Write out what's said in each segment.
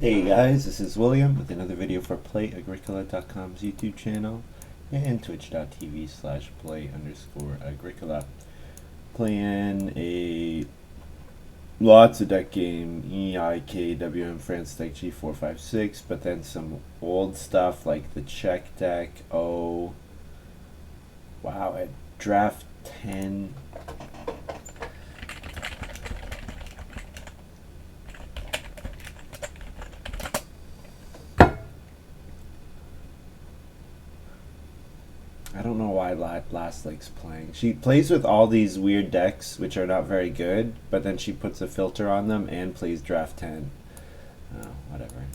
Hey guys, this is William with another video for Play-agricola.com's YouTube channel and twitch.tv/play_agricola. Playing a lots of deck game EIKWM France deck G456, but then some old stuff like the Czech deck. Oh wow, at draft 10. I don't know why Last Lake's playing. She plays with all these weird decks, which are not very good, but then she puts a filter on them and plays draft 10. Oh, whatever.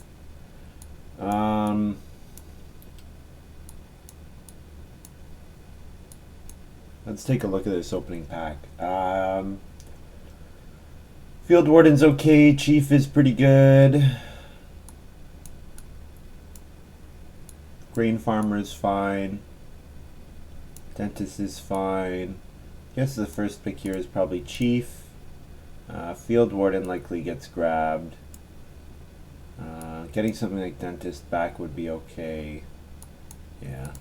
Let's take a look at this opening pack. Field Warden's okay. Chief is pretty good. Grain Farmer's fine. Dentist is fine. Guess the first pick here is probably Chief. Field Warden likely gets grabbed. Getting something like Dentist back would be okay. Yeah.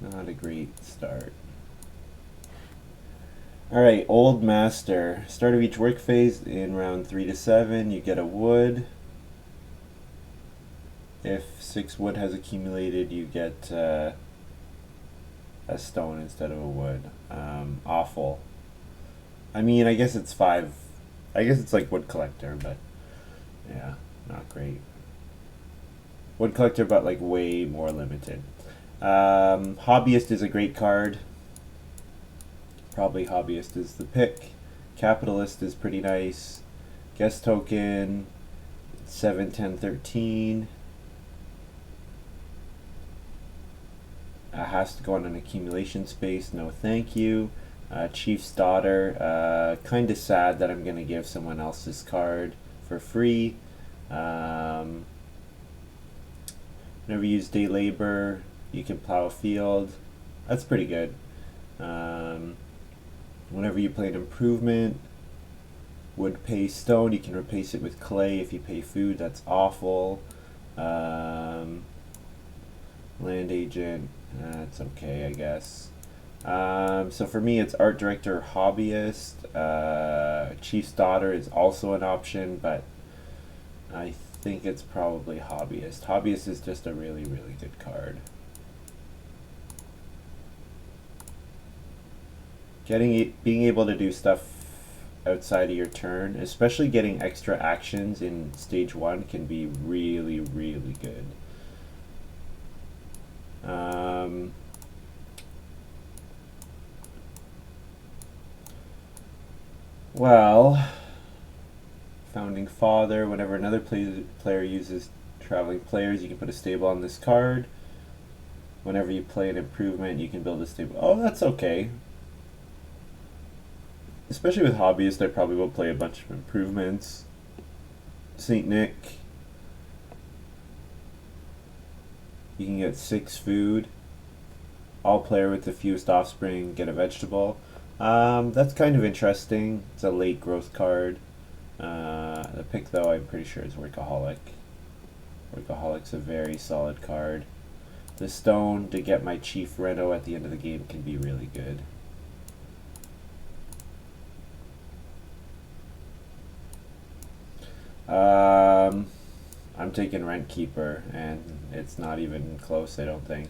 Not a great start. Alright, Old Master. Start of each work phase in round 3 to 7, you get a wood. If 6 wood has accumulated, you get a stone instead of a wood. Awful. I mean, I guess it's 5. I guess it's like Wood Collector, but yeah, not great. Wood Collector, but like way more limited. Hobbyist is a great card. Probably Hobbyist is the pick. Capitalist is pretty nice. Guest Token, 7, 10, 13. Has to go on an accumulation space, no thank you. Chief's Daughter, kind of sad that I'm going to give someone else this card for free. Whenever you use day labor, you can plow a field. That's pretty good. Whenever you play an improvement, wood pay stone, you can replace it with clay if you pay food. That's awful. Land agent, it's okay, I guess. So for me, it's art director, hobbyist. Chief's Daughter is also an option, but I think it's probably hobbyist. Hobbyist is just a really, really good card. Being able to do stuff outside of your turn, especially getting extra actions in stage 1, can be really, really good. Well, Founding Father, whenever another player uses traveling players, you can put a stable on this card. Whenever you play an improvement, you can build a stable. Oh, that's okay. Especially with Hobbyist, I probably will play a bunch of improvements. Saint Nick. You can get 6 food. All player with the fewest offspring get a vegetable. That's kind of interesting. It's a late growth card. The pick, though, I'm pretty sure is Workaholic. Workaholic's a very solid card. The stone to get my Chief Reno at the end of the game can be really good. I'm taking Rent Keeper, and it's not even close, I don't think.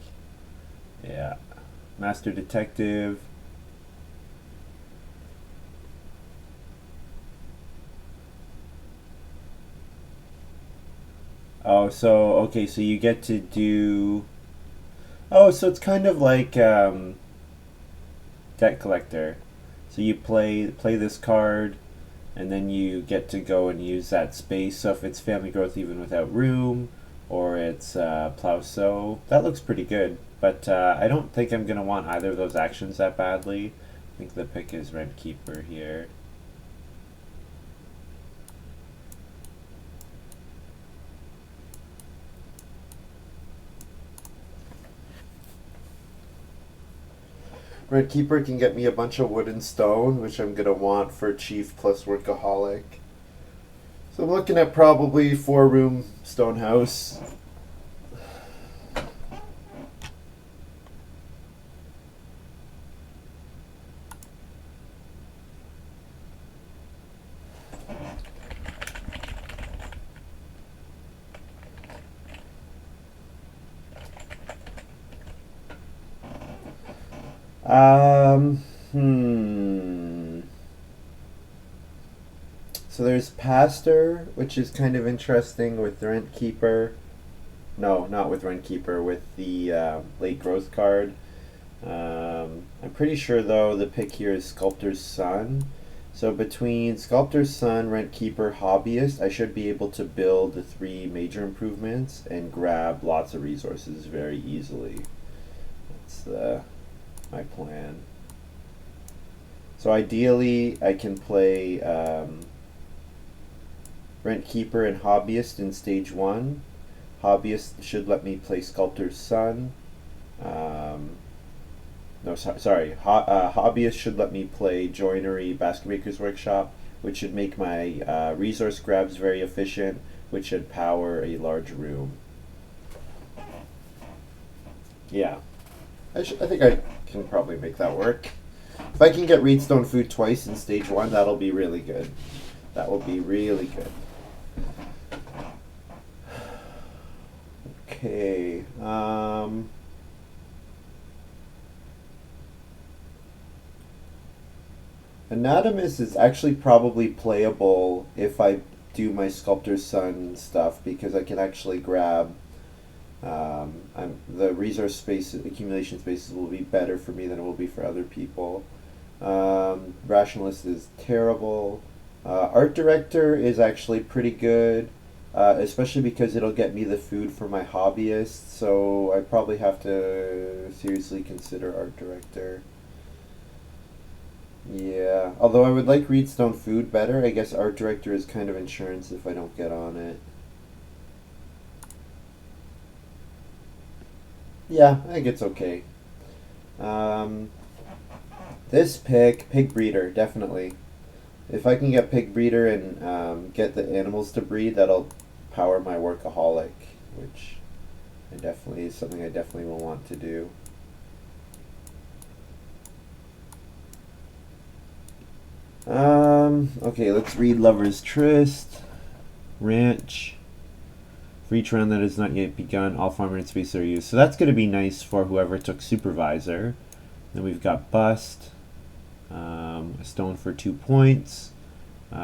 Yeah. Master Detective. Oh, so, okay, so you get to do... Oh, so it's kind of like Debt Collector. So you play this card, and then you get to go and use that space. So if it's Family Growth even without room, or it's Plow Sow, that looks pretty good. But I don't think I'm going to want either of those actions that badly. I think the pick is Rent Keeper here. Red Keeper can get me a bunch of wood and stone, which I'm gonna want for Chief plus Workaholic. So I'm looking at probably 4-room stone house. Um, hmm. So there's Pastor, which is kind of interesting with Rent Keeper. No, not with Rent Keeper, with the late growth card. I'm pretty sure though the pick here is Sculptor's Son. So between Sculptor's Son, Rent Keeper, Hobbyist, I should be able to build the 3 major improvements and grab lots of resources very easily. That's my plan. So ideally, I can play Rent Keeper and Hobbyist in stage 1. Hobbyist should let me play Sculptor's Son. No, sorry. Hobbyist should let me play Joinery, Basket Maker's Workshop, which should make my resource grabs very efficient, which should power a large room. Yeah, I think I can probably make that work. If I can get Reedstone Food twice in stage 1, that'll be really good. That will be really good. Okay. Anatomus is actually probably playable if I do my Sculptor's Son stuff because I can actually grab the resource space accumulation spaces will be better for me than it will be for other people. Rationalist is terrible. Art Director is actually pretty good, especially because it'll get me the food for my hobbyist. So I probably have to seriously consider Art Director. Yeah, although I would like Reedstone Food better, I guess Art Director is kind of insurance if I don't get on it. Yeah, I think it's okay. Um, this Pig Breeder, definitely. If I can get Pig Breeder and get the animals to breed, that'll power my Workaholic, which I definitely is something I definitely will want to do. Okay, let's read Lover's Tryst, Ranch. For each round that has not yet begun, all farmer and space are used. So that's going to be nice for whoever took Supervisor. Then we've got Bust, a stone for 2 points. It's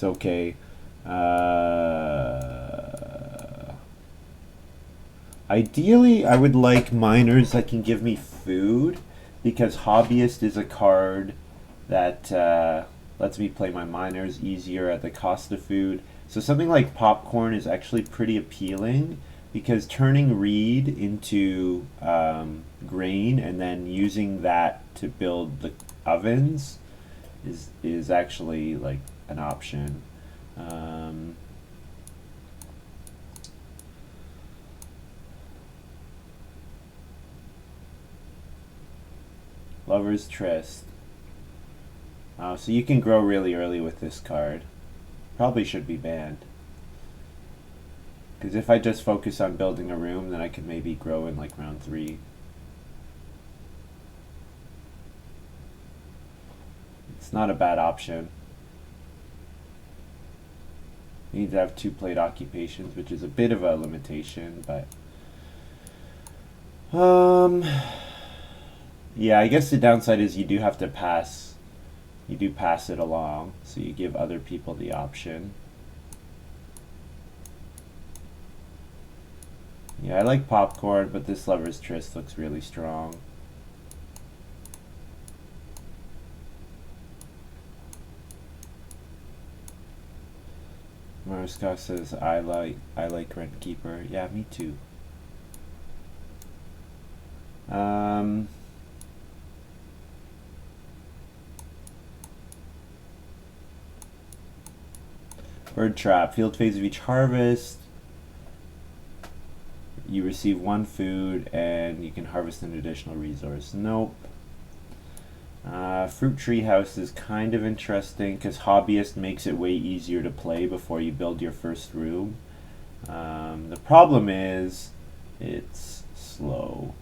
okay. Ideally, I would like miners that can give me food because Hobbyist is a card that lets me play my miners easier at the cost of food. So something like Popcorn is actually pretty appealing because turning reed into grain and then using that to build the ovens is actually like an option. Lover's Tryst. So you can grow really early with this card. Probably should be banned. Because if I just focus on building a room, then I could maybe grow in like round 3. It's not a bad option. You need to have 2 plate occupations, which is a bit of a limitation, but yeah, I guess the downside is you do have to pass. You do pass it along, so you give other people the option. Yeah, I like Popcorn, but this Lover's Tryst looks really strong. Mariska says I like Rent Keeper. Yeah, me too. Bird Trap. Field phase of each harvest. you receive 1 food and you can harvest an additional resource. Nope. Fruit tree house is kind of interesting because hobbyist makes it way easier to play before you build your first room. The problem is it's slow.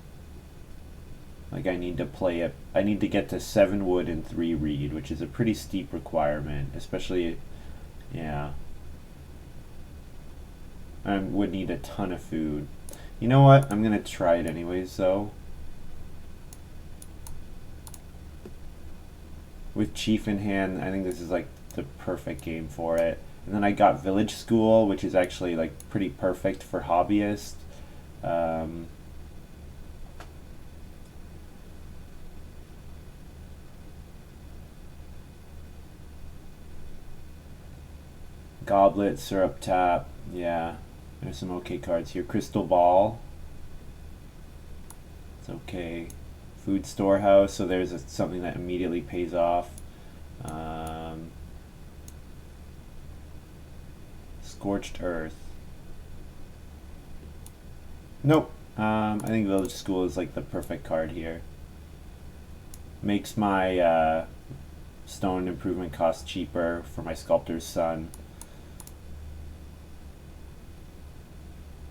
Like I need to play it. I need to get to 7 wood and 3 reed, which is a pretty steep requirement, especially, yeah. I would need a ton of food. You know what? I'm gonna try it anyways, though. With Chief in hand, I think this is like the perfect game for it. And then I got Village School, which is actually like pretty perfect for hobbyists. Goblet, Syrup Tap, yeah. There's some okay cards here. Crystal Ball. It's okay. Food Storehouse, so there's something that immediately pays off. Scorched Earth. Nope. I think Village School is like the perfect card here. Makes my stone improvement cost cheaper for my Sculptor's Son.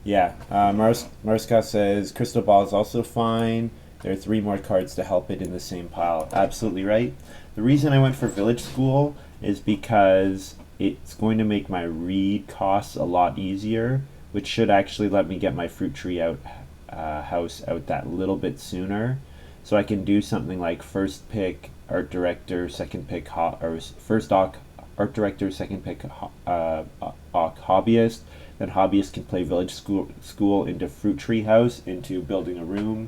Yeah, Marska says Crystal Ball is also fine. There are 3 more cards to help it in the same pile. Absolutely right. The reason I went for Village School is because it's going to make my reed costs a lot easier, which should actually let me get my fruit tree out house out that little bit sooner. So I can do something like first pick art director, second pick or first art director, second pick hobbyist. Then hobbyist can play Village School into fruit tree house, into building a room.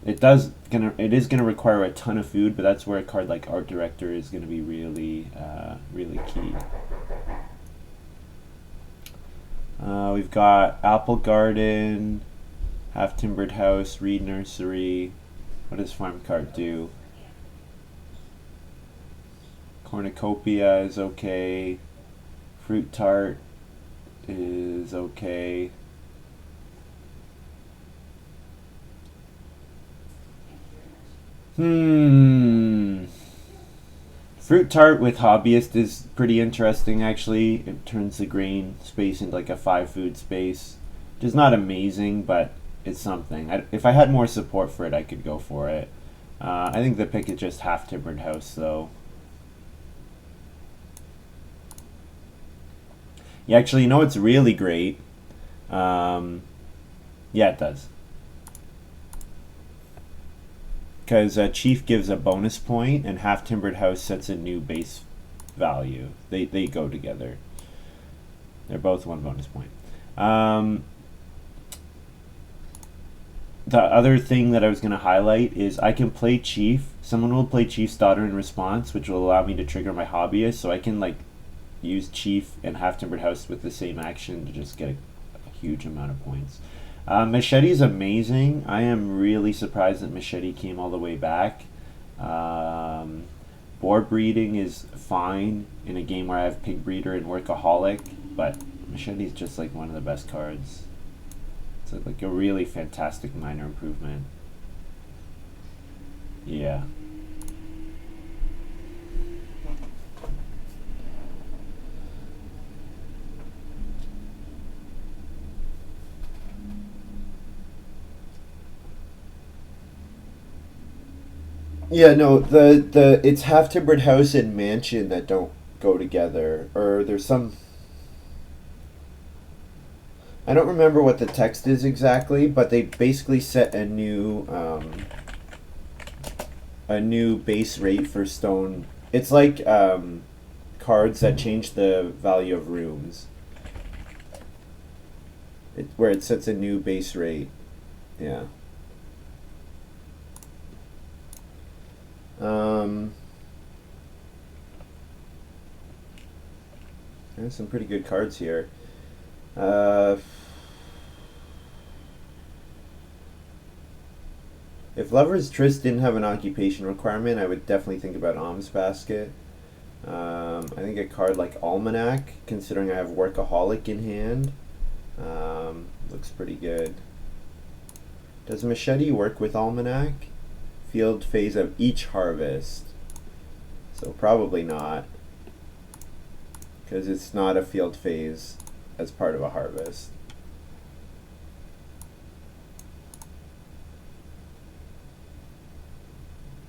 It is gonna require a ton of food, but that's where a card like Art Director is gonna be really key. We've got Apple Garden, Half Timbered House, Reed Nursery. What does Farm Cart do? Cornucopia is okay. Fruit Tart is okay. Fruit Tart with Hobbyist is pretty interesting, actually. It turns the grain space into like a 5 food space. Which is not amazing, but it's something. If I had more support for it, I could go for it. I think the pick is just Half Timbered House, though. Yeah, actually, you know what's really great? Yeah, it does. Because Chief gives a bonus point, and Half Timbered House sets a new base value. They go together. They're both 1 bonus point. The other thing that I was going to highlight is I can play Chief. Someone will play Chief's Daughter in response, which will allow me to trigger my hobbyist, so I can like use Chief and Half Timbered House with the same action to just get a huge amount of points. Machete's amazing. I am really surprised that Machete came all the way back. Boar breeding is fine in a game where I have Pig Breeder and Workaholic, but Machete's just like one of the best cards. It's like a really fantastic minor improvement. Yeah. Yeah, no, the it's Half Timbered House and Mansion that don't go together. Or there's some, I don't remember what the text is exactly, but they basically set a new base rate for stone. It's like cards that change the value of rooms. Where it sets a new base rate. Yeah. There's some pretty good cards here. If Lover's Tryst didn't have an occupation requirement, I would definitely think about Alms Basket. I think a card like Almanac, considering I have Workaholic in hand. Looks pretty good. Does Machete work with Almanac? Field phase of each harvest. So probably not, because it's not a field phase as part of a harvest.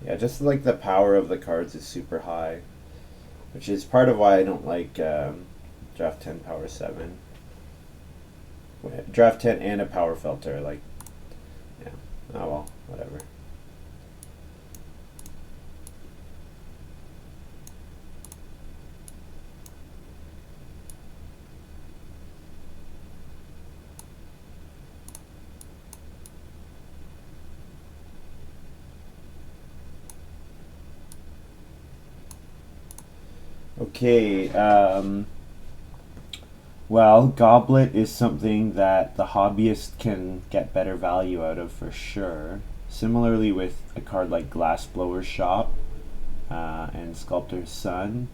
Yeah, just like the power of the cards is super high, which is part of why I don't like draft 10 power 7. Draft 10 and a power filter, like, yeah, oh well, whatever. Okay, well, Goblet is something that the hobbyist can get better value out of for sure. Similarly with a card like Glassblower's Shop and Sculptor's Son.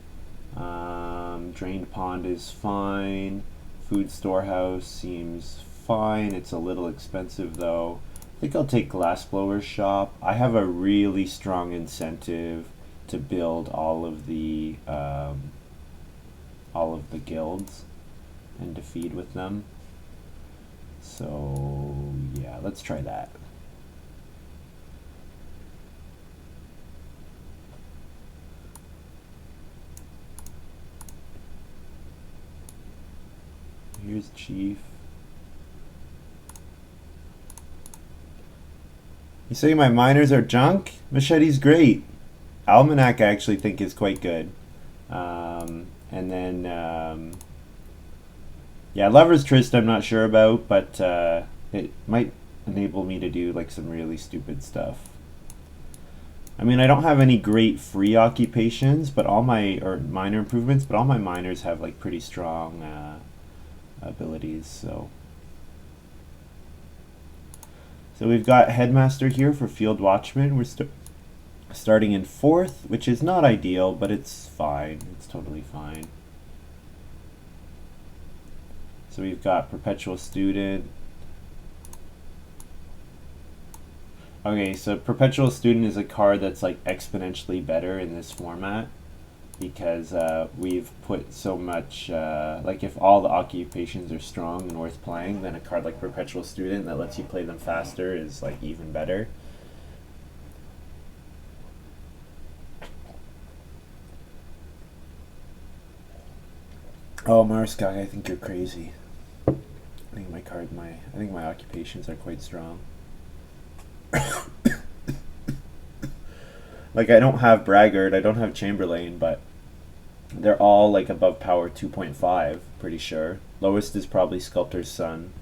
Drained Pond is fine. Food Storehouse seems fine. It's a little expensive though. I think I'll take Glassblower's Shop. I have a really strong incentive to build all of the guilds and to feed with them. So yeah, let's try that. Here's Chief. You say my miners are junk? Machete's great. Almanac I actually think is quite good. And then, yeah, Lover's Tryst I'm not sure about, but it might enable me to do like some really stupid stuff. I mean, I don't have any great free occupations, but all my, or minor improvements, but all my miners have like pretty strong abilities, so. So we've got Headmaster here for Field Watchman. We're starting in 4th, which is not ideal, but it's fine. It's totally fine. So we've got Perpetual Student. Okay, so Perpetual Student is a card that's like exponentially better in this format because we've put so much, like if all the occupations are strong and worth playing, then a card like Perpetual Student that lets you play them faster is like even better. Oh, Marskog, I think you're crazy. I think my occupations are quite strong. Like I don't have Braggart, I don't have Chamberlain, but they're all like above power 2.5, pretty sure. Lowest is probably Sculptor's Son,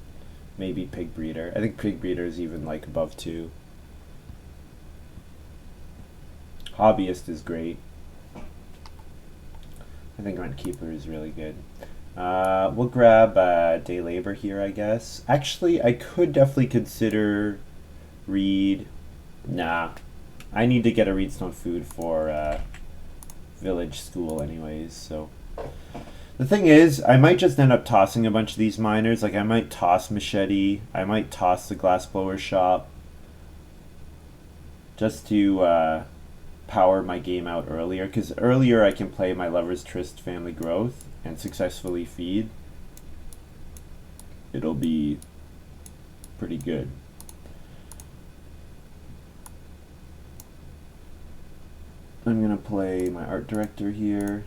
maybe Pig Breeder. I think Pig Breeder is even like above 2. Hobbyist is great. I think Rent Keeper is really good. We'll grab Day Labor here, I guess. Actually, I could definitely consider Reed. Nah. I need to get a Reedstone food for village school anyways, so. The thing is, I might just end up tossing a bunch of these miners. Like, I might toss Machete. I might toss the Glassblower's Shop. Just to power my game out earlier. Because earlier I can play my Lover's Tryst Family Growth and successfully feed. It'll be pretty good. I'm gonna play my art director here.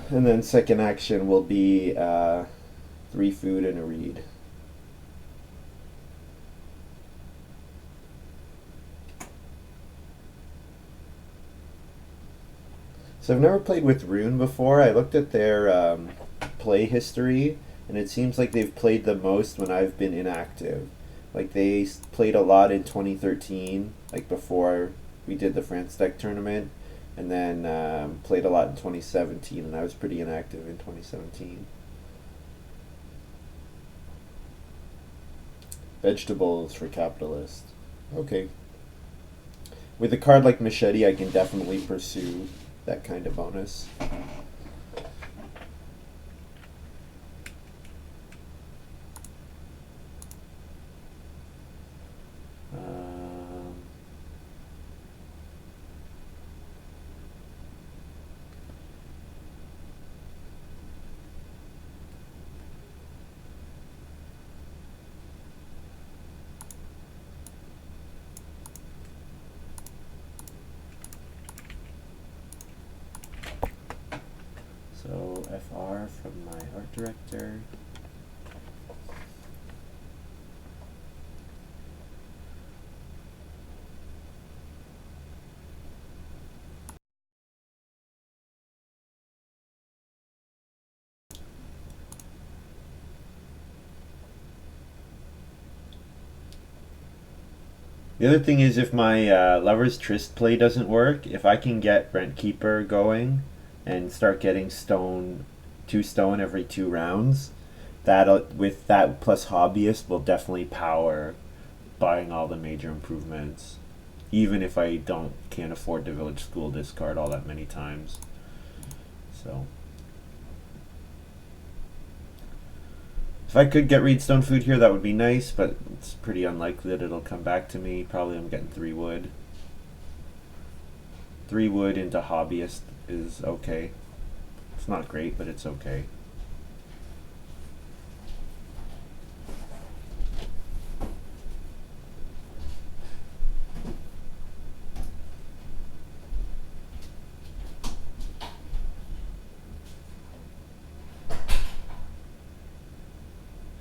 And then second action will be 3 food and a reed. So I've never played with Rune before. I looked at their play history, and it seems like they've played the most when I've been inactive. Like they played a lot in 2013, like before we did the France Deck tournament, and then played a lot in 2017, and I was pretty inactive in 2017. Vegetables for capitalists. Okay. With a card like Machete, I can definitely pursue that kind of bonus. So FR from my art director. The other thing is if my Lover's Tryst play doesn't work, if I can get Rent Keeper going and start getting 2 stone every 2 rounds, that with that plus Hobbyist will definitely power buying all the major improvements, even if I can't afford to Village School discard all that many times. So if I could get Reedstone Food here, that would be nice, but it's pretty unlikely that it'll come back to me. Probably I'm getting 3 wood. 3 wood into Hobbyist is okay. It's not great, but it's okay.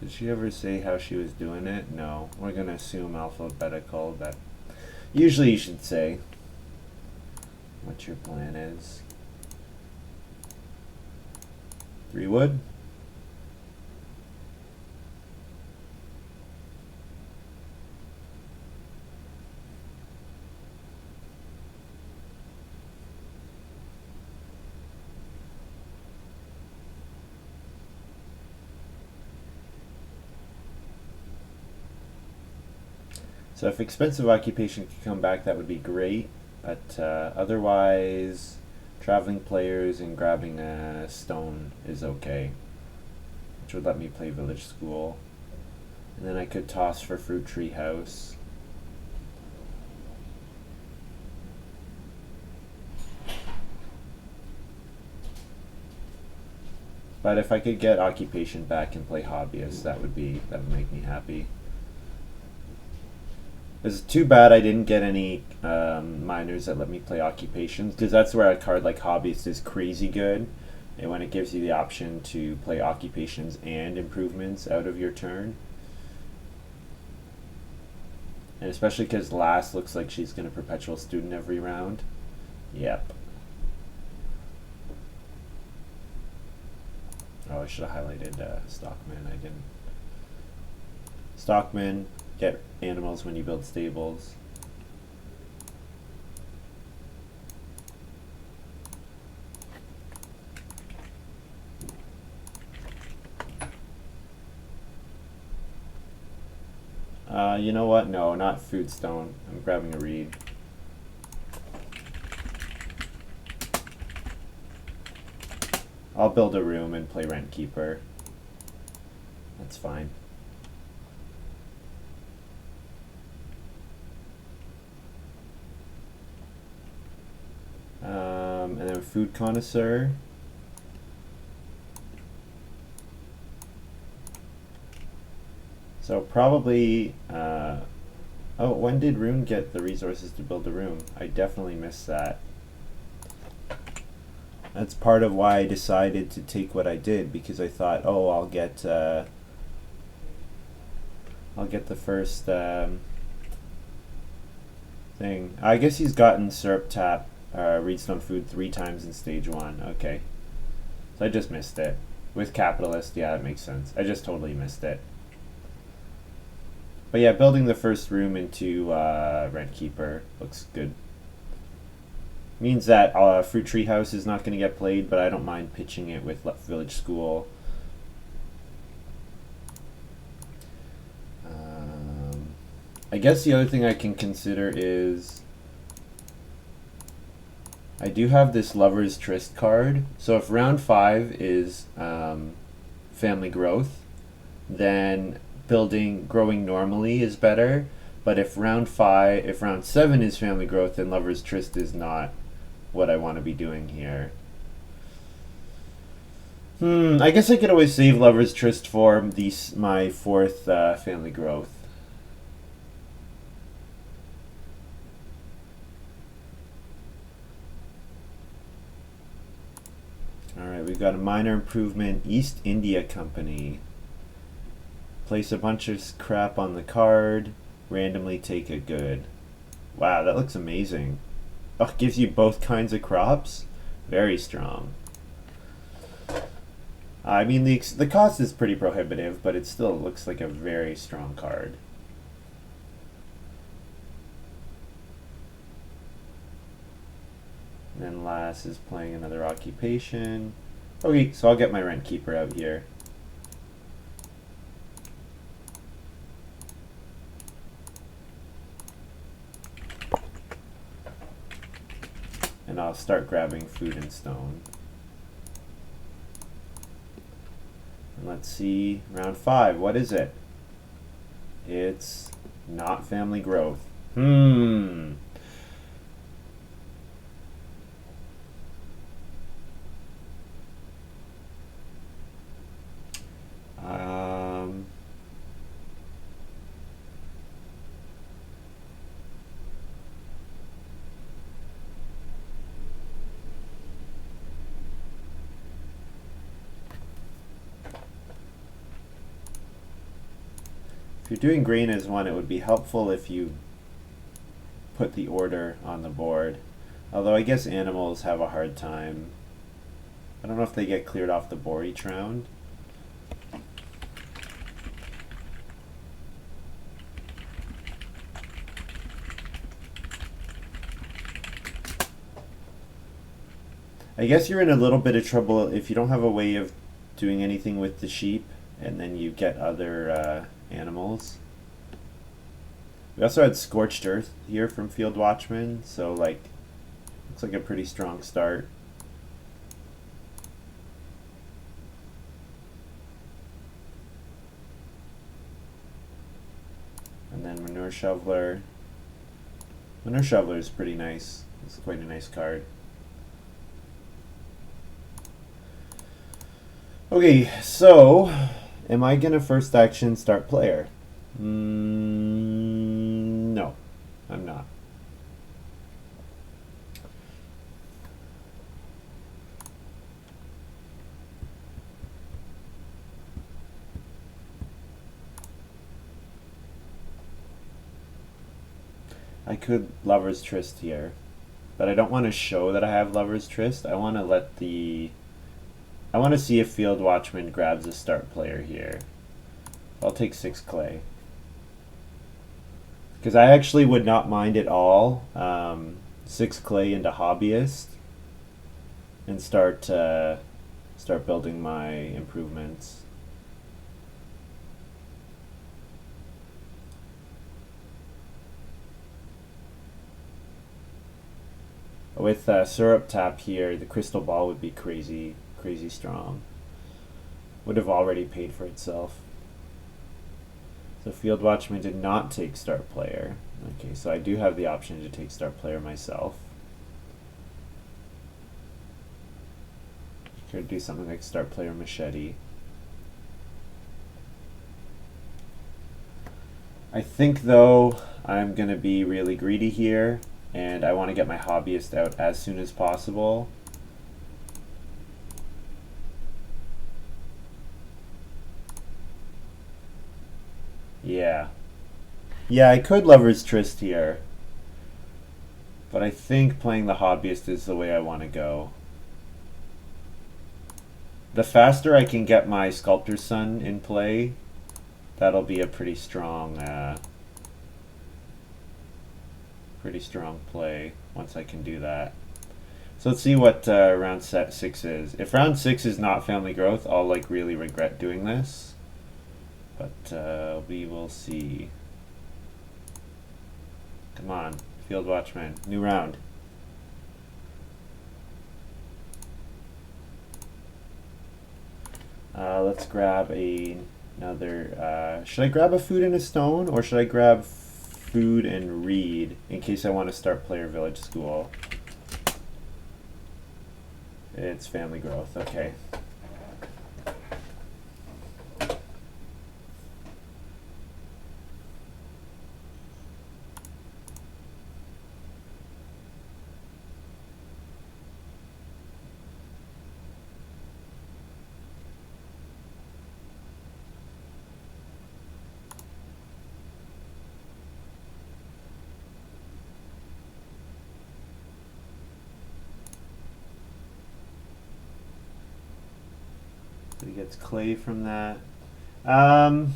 Did she ever say how she was doing it? No. We're gonna assume alphabetical, but usually you should say what your plan is. 3 wood. So if expensive occupation could come back, that would be great. But otherwise, traveling players and grabbing a stone is okay, which would let me play Village School. And then I could toss for Fruit Tree House. But if I could get occupation back and play Hobbyist, that would make me happy. It's too bad I didn't get any minors that let me play occupations, because that's where a card like Hobbyist is crazy good, and when it gives you the option to play occupations and improvements out of your turn. And especially because Lass looks like she's going to Perpetual Student every round. Yep. Oh, I should have highlighted Stockman. I didn't. Stockman, get animals when you build stables. You know what? No, not Food Stone. I'm grabbing a reed. I'll build a room and play Rent Keeper. That's fine. And then Food Connoisseur. So probably, oh, when did Rune get the resources to build a room? I definitely missed that. That's part of why I decided to take what I did, because I thought, oh, I'll get the first thing. I guess he's gotten Syrup Tap, Reedstone Food 3 times in stage 1. Okay, so I just missed it. With Capitalist, yeah, that makes sense. I just totally missed it. But yeah, building the first room into Rent Keeper looks good. Means that Fruit Tree House is not going to get played, but I don't mind pitching it with Village School. I guess the other thing I can consider is I do have this Lover's Tryst card. So if round 5 is family growth, then growing normally is better. But if round 7 is family growth, then Lover's Tryst is not what I want to be doing here. I guess I could always save Lover's Tryst for my 4th family growth. Alright, we've got a minor improvement, East India Company. Place a bunch of crap on the card, randomly take a good. Wow, that looks amazing. Oh, gives you both kinds of crops? Very strong. I mean, the cost is pretty prohibitive, but it still looks like a very strong card. And then Lass is playing another occupation. Okay, so I'll get my Rent Keeper out here. And I'll start grabbing food and stone. And let's see, round 5, what is it? It's not family growth. If you're doing green as 1, it would be helpful if you put the order on the board. Although I guess animals have a hard time. I don't know if they get cleared off the board each round. I guess you're in a little bit of trouble if you don't have a way of doing anything with the sheep and then you get other animals. We also had Scorched Earth here from Field Watchman, so like looks like a pretty strong start. And then Manure Shoveler. Manure Shoveler is pretty nice. It's quite a nice card. Okay, so am I gonna first action start player? No, I'm not. I could Lover's Tryst here, but I don't want to show that I have Lover's Tryst. I want to see if Field Watchman grabs a start player here. I'll take 6 clay. Because I actually would not mind at all 6 clay into Hobbyist and start building my improvements. With Syrup Tap here, the Crystal Ball would be crazy strong. Would have already paid for itself. So Field Watchman did not take start player. Okay, so I do have the option to take start player myself. Could do something like start player Machete. I think though I'm gonna be really greedy here and I want to get my Hobbyist out as soon as possible. Yeah, I could Lover's Tryst here. But I think playing the Hobbyist is the way I want to go. The faster I can get my Sculptor's Son in play, that'll be a pretty strong play once I can do that. So let's see what round 6 is. If round 6 is not family growth, I'll like really regret doing this. But we will see. Come on, Field Watchman. New round. Let's grab another. Should I grab a food and a stone, or should I grab food and read in case I want to start player village school? It's family growth. Okay. So he gets clay from that. Um,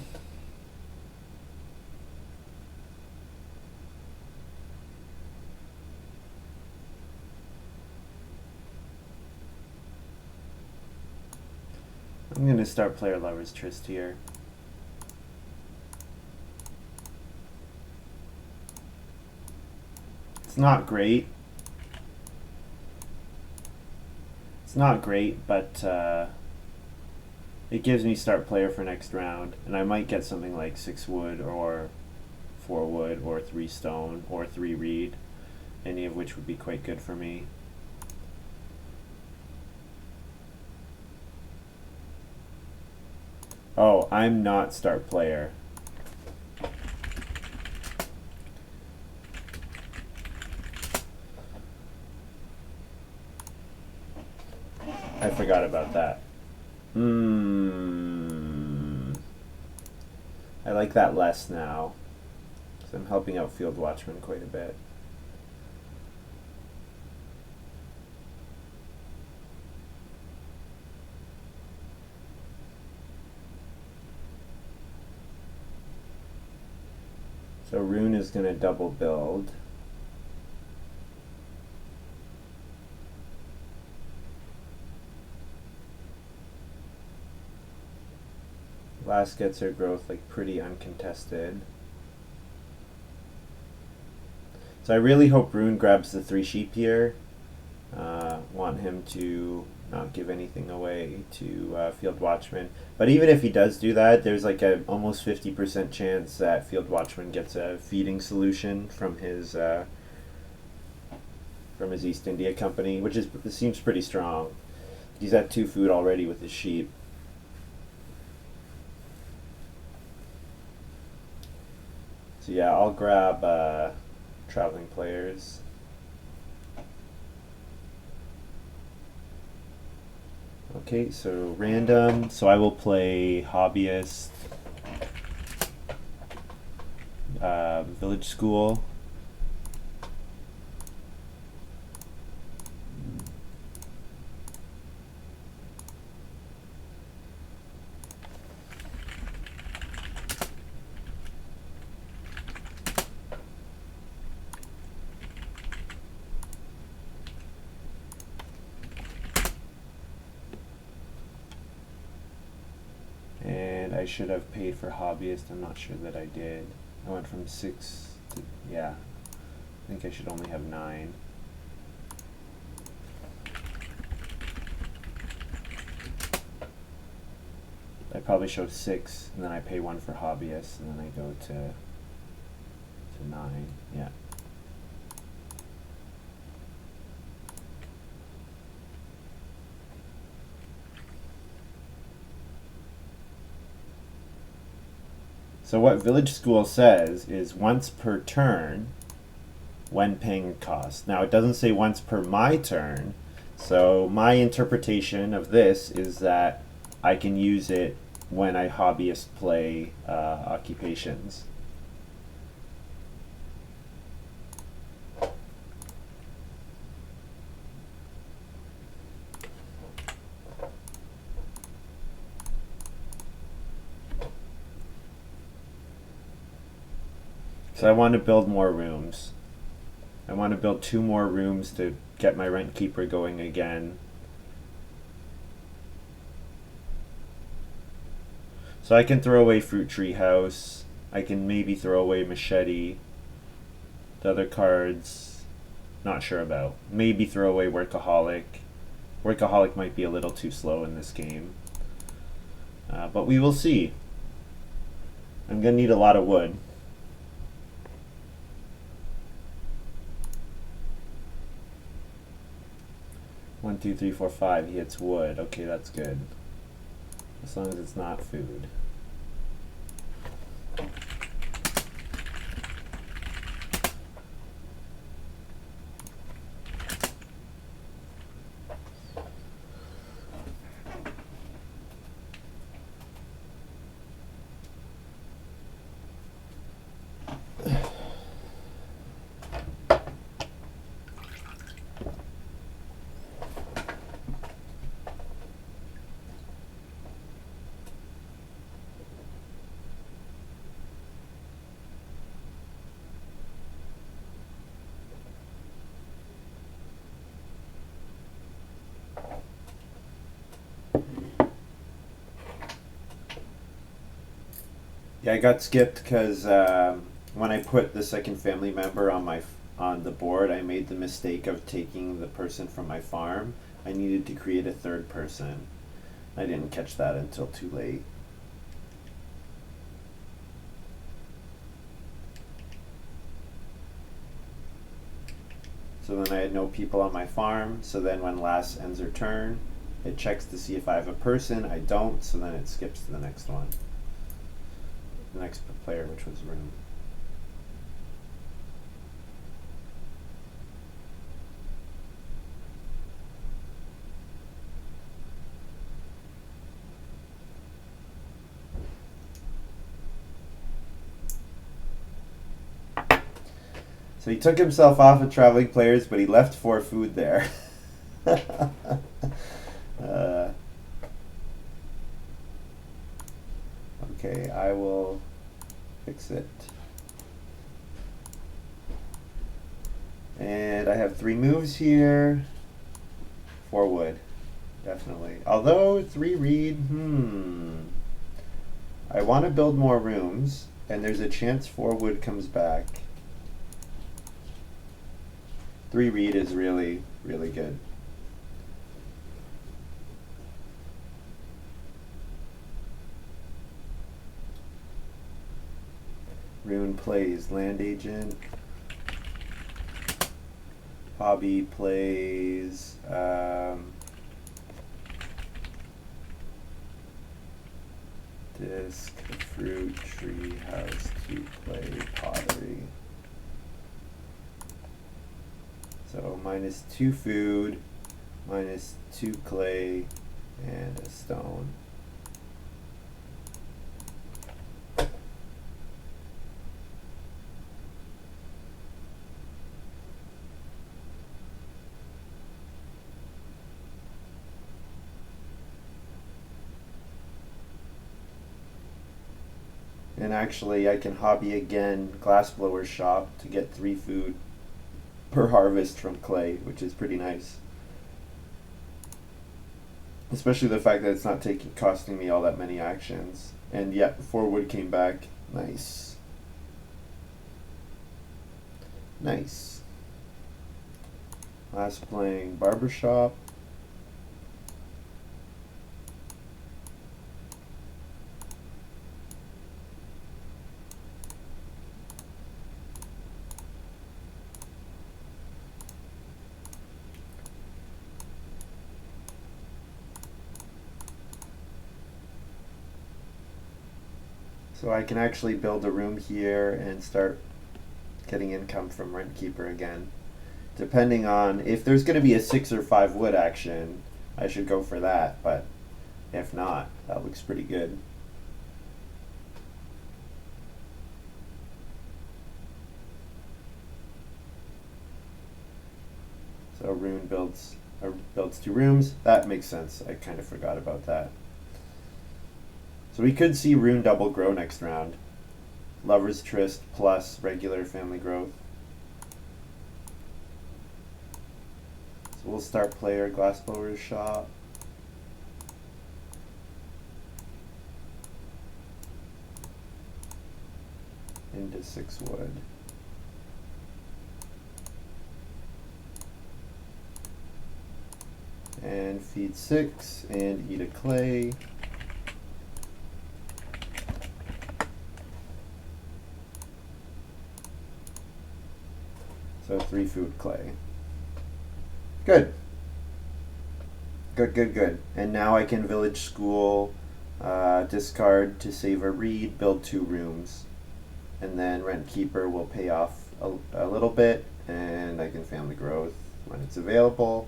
I'm gonna start player lover's tryst here. It's not great. It's not great, but it gives me start player for next round, and I might get something like 6 wood or 4 wood or 3 stone or 3 reed, any of which would be quite good for me. Oh, I'm not start player. I forgot about that. I like that less now, because I'm helping out Field Watchman quite a bit. So Rune is going to double build. Last gets her growth like pretty uncontested. So I really hope Rune grabs the 3 sheep here. Want him to not give anything away to Field Watchman. But even if he does do that, there's like a almost 50% chance that Field Watchman gets a feeding solution from his East India Company, which seems pretty strong. He's at 2 food already with his sheep. So yeah, I'll grab traveling players. Okay, so random. So I will play hobbyist, village school. And I should have paid for hobbyist. I'm not sure that I did. I went from 6 to, yeah. I think I should only have 9. I probably show 6, and then I pay 1 for hobbyist, and then I go to 9. Yeah. So what Village School says is once per turn when paying cost. Now it doesn't say once per my turn, so my interpretation of this is that I can use it when I hobbyist play occupations. So I want to build more rooms. I want to build 2 more rooms to get my rent keeper going again. So I can throw away Fruit Tree House. I can maybe throw away Machete. The other cards, not sure about. Maybe throw away Workaholic. Workaholic might be a little too slow in this game. but we will see. I'm gonna need a lot of wood. One, two, three, four, five. He hits wood. Okay, that's good. As long as it's not food. Yeah, I got skipped because when I put the second family member on the board, I made the mistake of taking the person from my farm. I needed to create a third person. I didn't catch that until too late. So then I had no people on my farm. So then when Lass ends her turn, it checks to see if I have a person. I don't, so then it skips to the next one. The next player, which was Rune. So he took himself off of traveling players, but he left 4 food there. Okay, I will fix it. And I have 3 moves here. 4 wood, definitely. Although 3 reed, I want to build more rooms, and there's a chance 4 wood comes back. 3 reed is really, really good. Rune plays Land Agent. Hobby plays Disc, Fruit, Tree, House, 2 play Pottery. So -2 food, -2 clay, and a stone. And actually I can hobby again Glassblower's shop to get 3 food per harvest from clay, which is pretty nice. Especially the fact that it's not costing me all that many actions. And yet 4 wood came back. Nice. Nice. Last playing Barbershop. So I can actually build a room here and start getting income from Rentkeeper again. Depending on if there's going to be a 6 or 5 wood action, I should go for that, but if not, that looks pretty good. So Rune builds 2 rooms. That makes sense. I kind of forgot about that. So we could see Rune double grow next round. Lover's Tryst plus regular family growth. So we'll start player Glassblower's shop. Into 6 wood. And feed 6 and eat a clay. 3 food clay. Good. Good. And now I can village school, discard to save a reed, build 2 rooms. And then rent keeper will pay off a little bit, and I can family growth when it's available.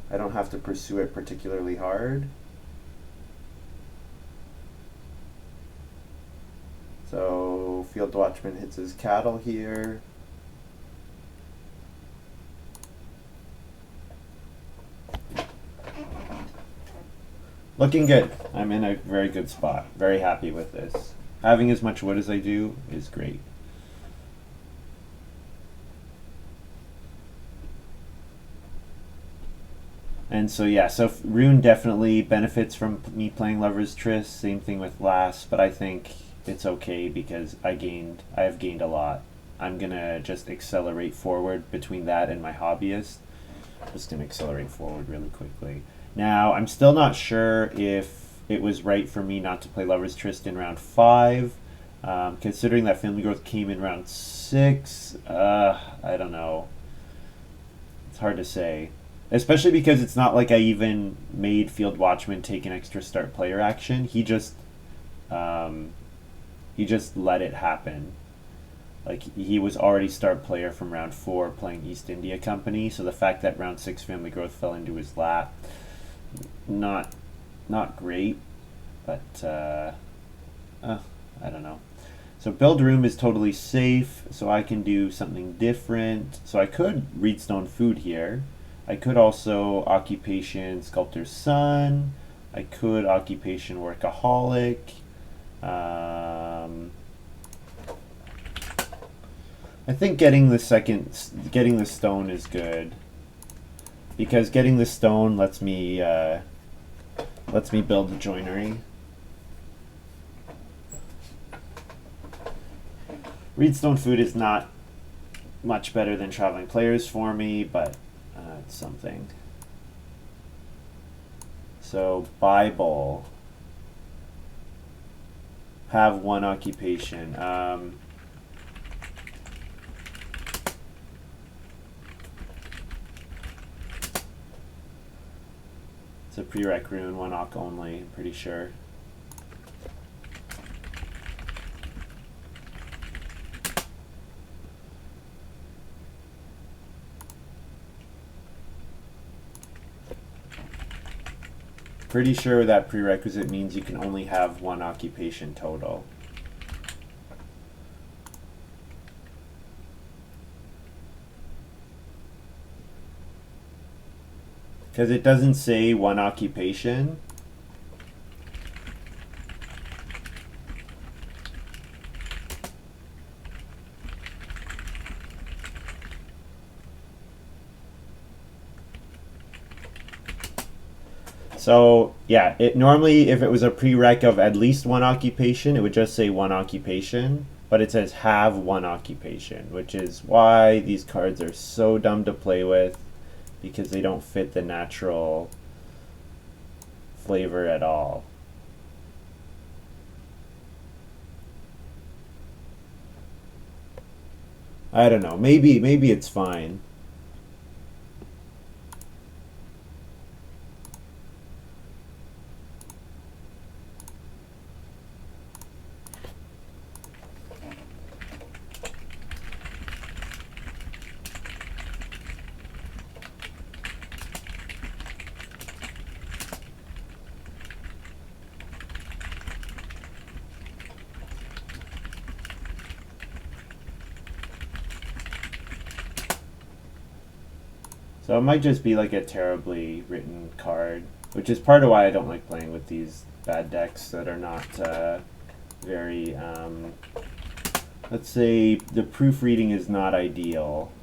I don't have to pursue it particularly hard. So field watchman hits his cattle here. Looking good. I'm in a very good spot. Very happy with this. Having as much wood as I do is great. And so yeah, so Rune definitely benefits from me playing Lover's Tryst. Same thing with Last, but I think it's okay because I have gained a lot. I'm gonna just accelerate forward between that and my hobbyist. Just gonna accelerate forward really quickly. Now I'm still not sure if it was right for me not to play Lover's Tryst in round 5. Considering that family growth came in round 6, I don't know. It's hard to say. Especially because it's not like I even made Field Watchman take an extra start player action. He just let it happen. Like, he was already start player from round 4 playing East India Company, so the fact that round 6 family growth fell into his lap, not great, but I don't know. So build room is totally safe, so I can do something different. So I could Reedstone Food here. I could also occupation Sculptor's Son. I could occupation Workaholic. I think getting the stone is good, because getting the stone lets me build the joinery. Reedstone Food is not much better than Traveling Players for me, but it's something. So Bible, have 1 occupation. It's a prereq rune, 1 oc only, I'm pretty sure. Pretty sure that prerequisite means you can only have 1 occupation total. Because it doesn't say 1 occupation. So yeah, it normally, if it was a prereq of at least 1 occupation, it would just say 1 occupation, but it says have 1 occupation, which is why these cards are so dumb to play with, because they don't fit the natural flavor at all. I don't know, maybe it's fine. So it might just be like a terribly written card, which is part of why I don't like playing with these bad decks that are not very, let's say the proofreading is not ideal.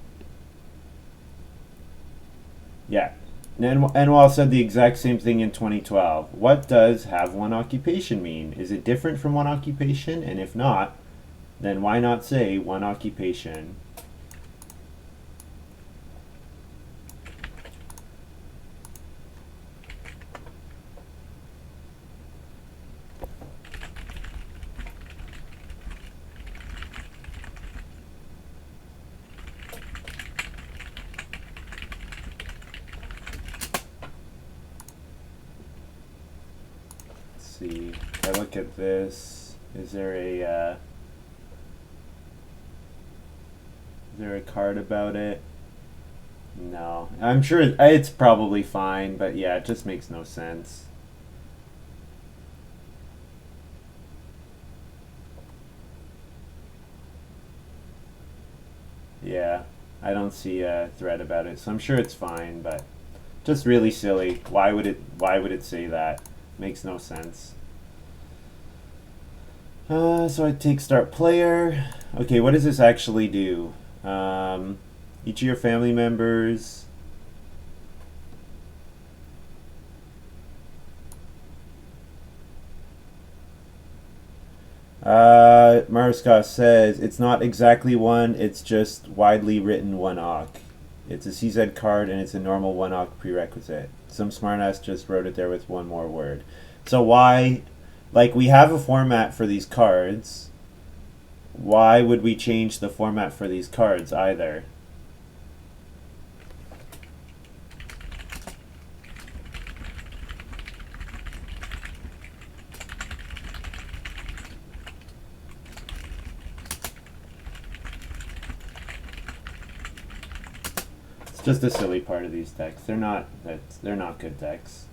Yeah, Anwar said the exact same thing in 2012. What does have 1 occupation mean? Is it different from 1 occupation? And if not, then why not say 1 occupation? see. If I look at this, is there a card about it? No. I'm sure it's probably fine, but yeah, it just makes no sense. Yeah, I don't see a thread about it, so I'm sure it's fine, but just really silly. Why would it say that? Makes no sense. So I take start player. Okay, what does this actually do? Each of your family members. Mariscos says it's not exactly one, it's just widely written one awk. It's a CZ card and it's a normal one awk prerequisite. Some smartass just wrote it there with one more word. So why, like, we have a format for these cards. Why would we change the format for these cards either? It's just a silly part of these decks. They're not good decks.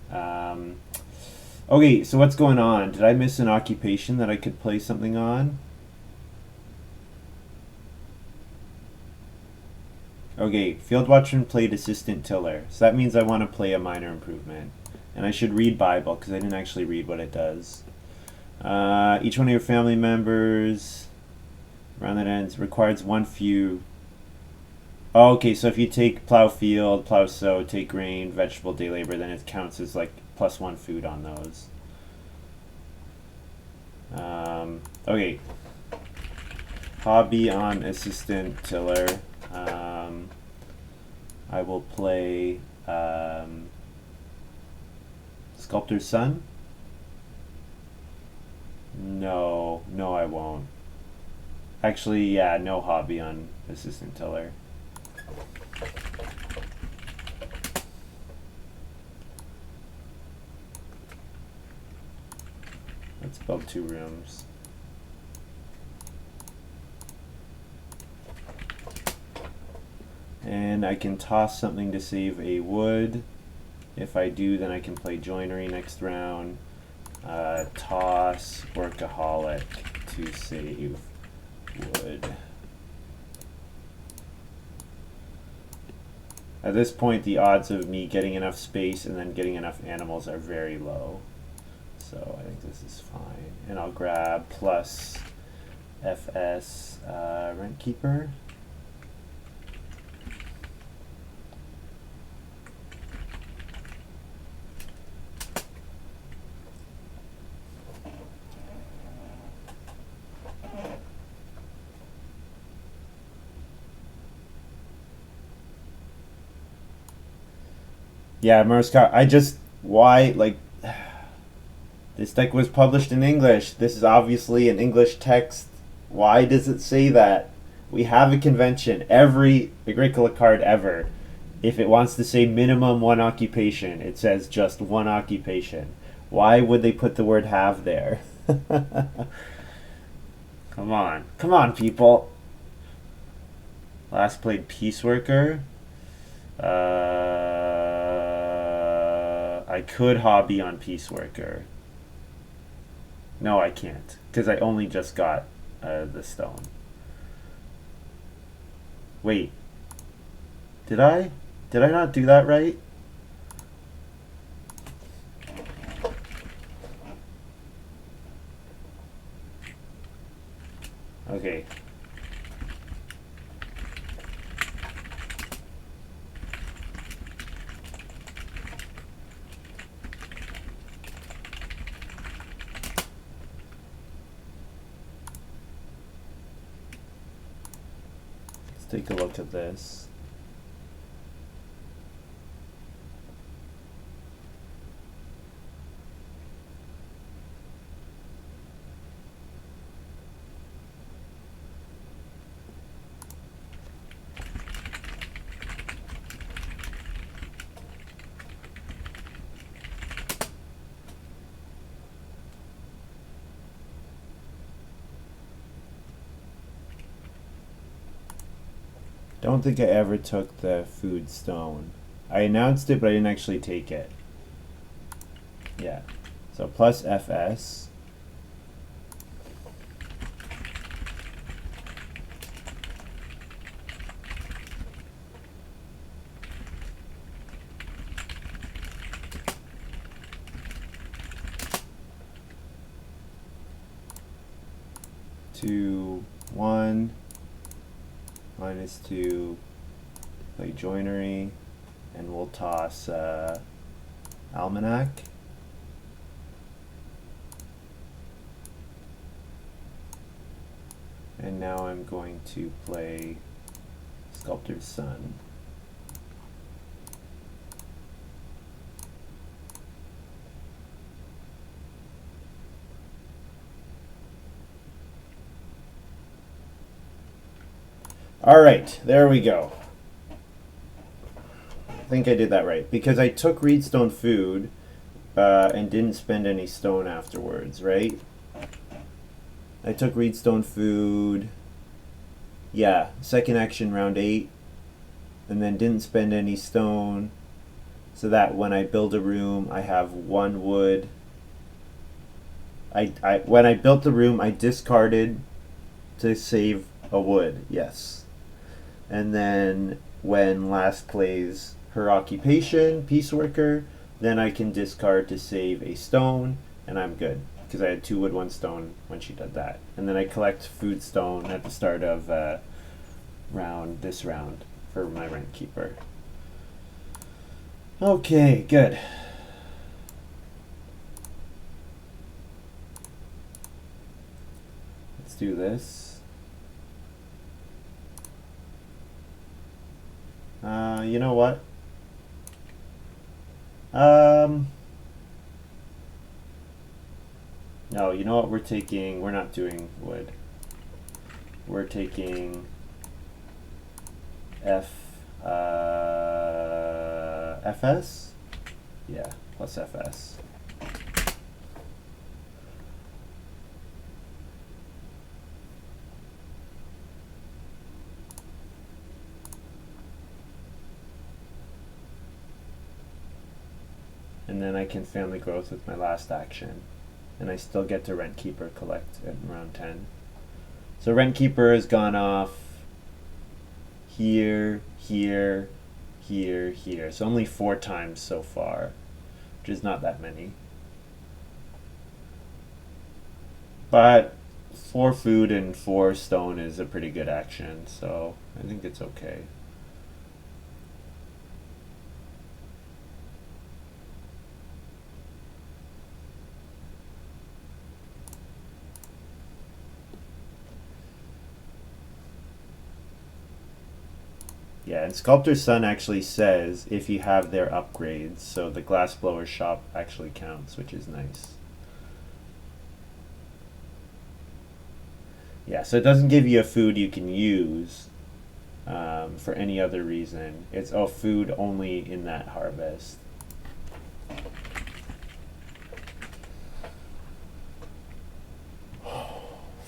Okay, so what's going on? Did I miss an occupation that I could play something on? Okay, Field Watchman played Assistant Tiller, so that means I want to play a minor improvement. And I should read Bible, because I didn't actually read what it does. Each one of your family members, around that ends, requires one few. Oh, okay, so if you take plow field, plow sow, take grain, vegetable, day labor, then it counts as like +1 food on those. Okay. Hobby on Assistant Tiller. I will play Sculptor's Son. No, I won't. Actually, yeah, no hobby on Assistant Tiller. Let's build 2 rooms. And I can toss something to save a wood. If I do, then I can play joinery next round. Toss workaholic to save wood. At this point, the odds of me getting enough space and then getting enough animals are very low. So I think this is fine. And I'll grab plus FS Rent Keeper. Yeah, Mariscott, why, like, this deck was published in English. This is obviously an English text. Why does it say that? We have a convention. Every Agricola card ever, if it wants to say minimum 1 occupation, it says just 1 occupation. Why would they put the word have there? Come on, people. Last played Peace Worker. I could hobby on Peace Worker. No, I can't, because I only just got the stone. Wait. Did I? Did I not do that right? Okay. Take a look at this. Don't think I ever took the food stone. I announced it, but I didn't actually take it. Yeah. So plus FS. Two, one, minus two, play joinery, and we'll toss almanac. And now I'm going to play Sculptor's Son. All right, there we go. I think I did that right because I took Reedstone food and didn't spend any stone afterwards, right? I took Reedstone food, yeah, second action round 8, and then didn't spend any stone, so that when I build a room, I have 1 wood. When I built the room, I discarded to save a wood, yes. And then when last plays her occupation, Peace Worker, then I can discard to save a stone, and I'm good. Because I had 2 wood, 1 stone when she did that. And then I collect food stone at the start of this round for my Rent Keeper. Okay, good. Let's do this. You know what? No, you know what we're not doing wood. We're taking FS? Yeah, plus FS. And then I can family growth with my last action. And I still get to Rent Keeper collect at round 10. So Rent Keeper has gone off here, here, here, here. So only 4 times so far, which is not that many. But 4 food and 4 stone is a pretty good action, so I think it's okay. Yeah, and Sculptor's Son actually says if you have their upgrades, so the glassblower shop actually counts, which is nice. Yeah, so it doesn't give you a food you can use for any other reason. It's food only in that harvest.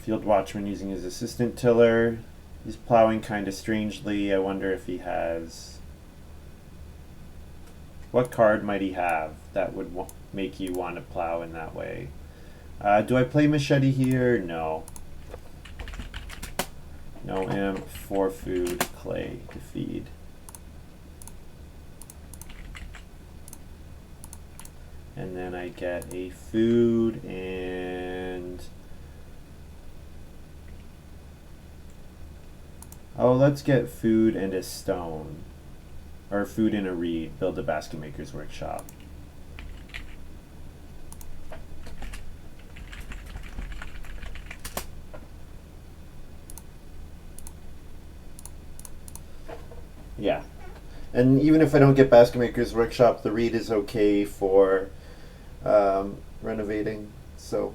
Field Watchman using his assistant tiller. He's plowing kind of strangely. I wonder if he has... What card might he have that would make you want to plow in that way? Do I play Machete here? No. No imp, 4 food, clay to feed. And then I get a food and... Oh, let's get food and a stone. Or food and a reed. Build a basket maker's workshop. Yeah. And even if I don't get basket maker's workshop, the reed is okay for renovating. So...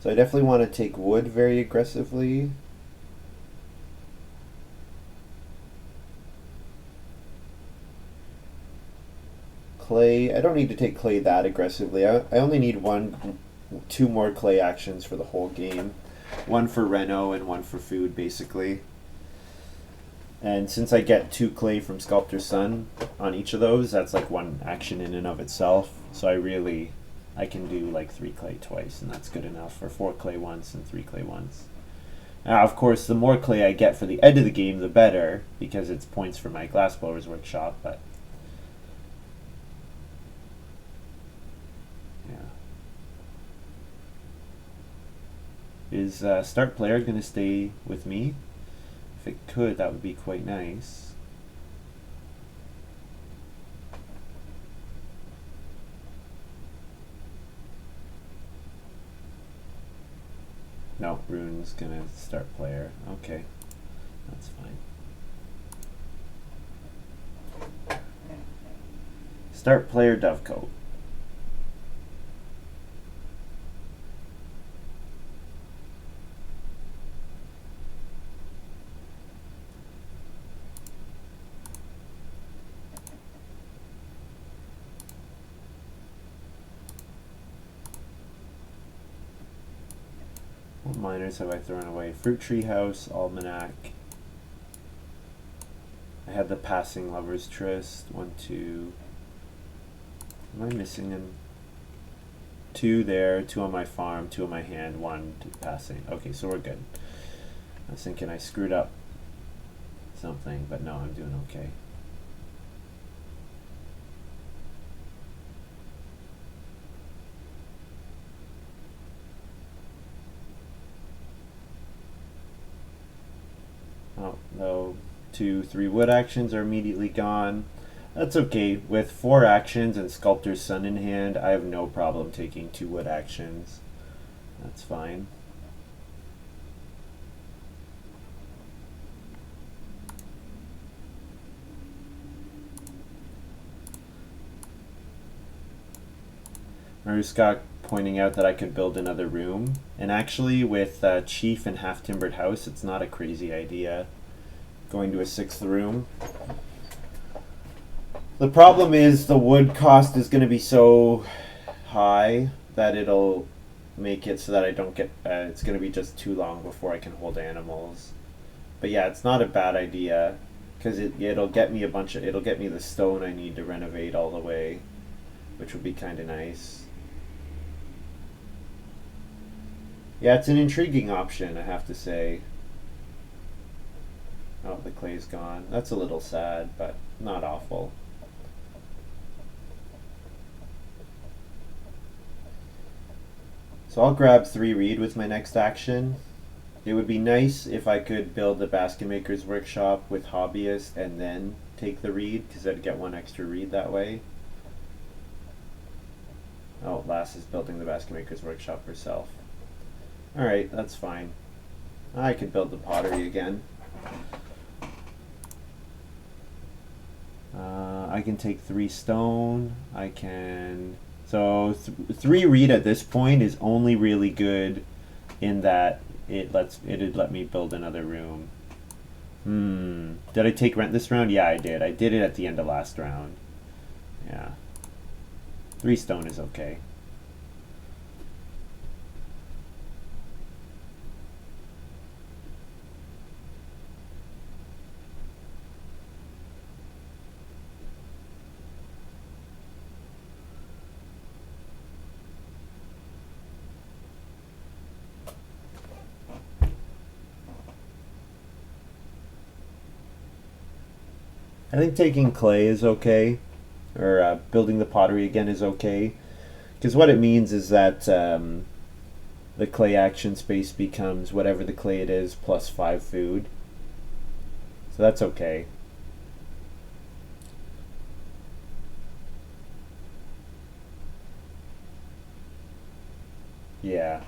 So I definitely want to take wood very aggressively. clay. I don't need to take clay that aggressively. I only need two more clay actions for the whole game. One for Reno and one for food, basically. And since I get 2 clay from Sculptor's Son on each of those, that's like 1 action in and of itself. So I can do like 3 clay twice, and that's good enough, or 4 clay once and 3 clay once. Now, of course, the more clay I get for the end of the game, the better, because it's points for my Glassblower's Workshop, but yeah. Is Start Player going to stay with me? If it could, that would be quite nice. No, Rune's gonna start player. Okay, that's fine. Start player Dovecoat. What miners have I thrown away? Fruit Tree House, Almanac. I had the Passing Lover's Tryst. 1, 2. Am I missing them? 2 there, 2 on my farm, 2 on my hand, 1 to Passing. Okay, so we're good. I was thinking I screwed up something, but no, I'm doing okay. Oh, no. 2, 3 wood actions are immediately gone. That's okay. With 4 actions and Sculptor's Son in hand, I have no problem taking 2 wood actions. That's fine. Maruskak pointing out that I could build another room. And actually, with Chief and Half-Timbered House, it's not a crazy idea going to a 6th room. The problem is the wood cost is going to be so high that it'll make it so that I don't get, it's going to be just too long before I can hold animals. But yeah, it's not a bad idea, because it'll get me it'll get me the stone I need to renovate all the way, which would be kind of nice. Yeah, it's an intriguing option, I have to say. Oh, the clay's gone. That's a little sad, but not awful. So I'll grab 3 reed with my next action. It would be nice if I could build the Basket Maker's Workshop with Hobbyist and then take the reed, because I'd get 1 extra reed that way. Oh, Lass is building the Basket Maker's Workshop herself. Alright, that's fine. I could build the pottery again. I can take 3 stone. I can... So 3 reed at this point is only really good in that it'd let me build another room. Did I take rent this round? Yeah, I did. I did it at the end of last round. Yeah. 3 stone is okay. I think taking clay is okay, or building the pottery again is okay, because what it means is that the clay action space becomes whatever the clay it is plus 5 food. So that's okay. Yeah.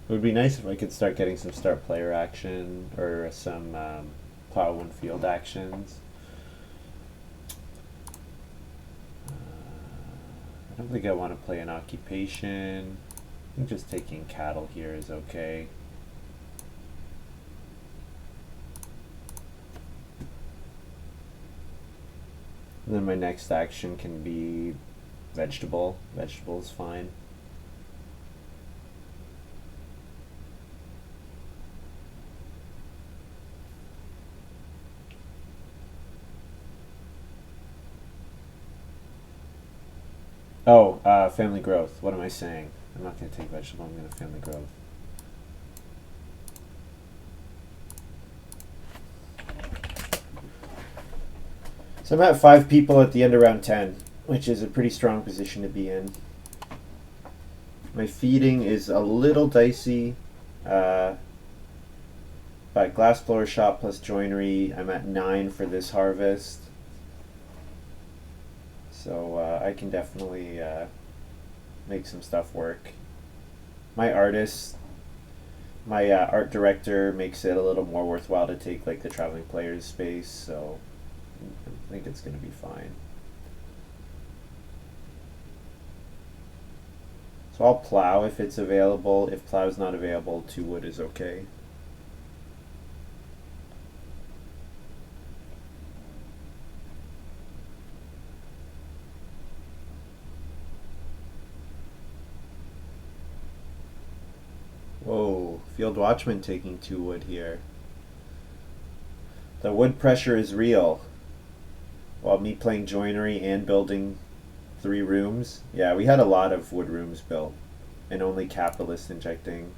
It would be nice if I could start getting some start player action or some plow 1 field actions. I don't think I want to play an occupation. I think just taking cattle here is okay. And then my next action can be vegetable. Vegetable is fine. Oh, family growth. What am I saying? I'm not going to take vegetable, I'm going to family growth. So I'm at 5 people at the end of round 10, which is a pretty strong position to be in. My feeding is a little dicey, but glass blower shop plus joinery, I'm at 9 for this harvest. So I can definitely make some stuff work. My artist, my art director makes it a little more worthwhile to take like the traveling player's space, so I think it's going to be fine. So I'll plow if it's available. If plow's not available, 2 wood is okay. Whoa, field watchman taking 2 wood here. The wood pressure is real. While me playing joinery and building 3 rooms. Yeah, we had a lot of wood rooms built, and only capitalist injecting.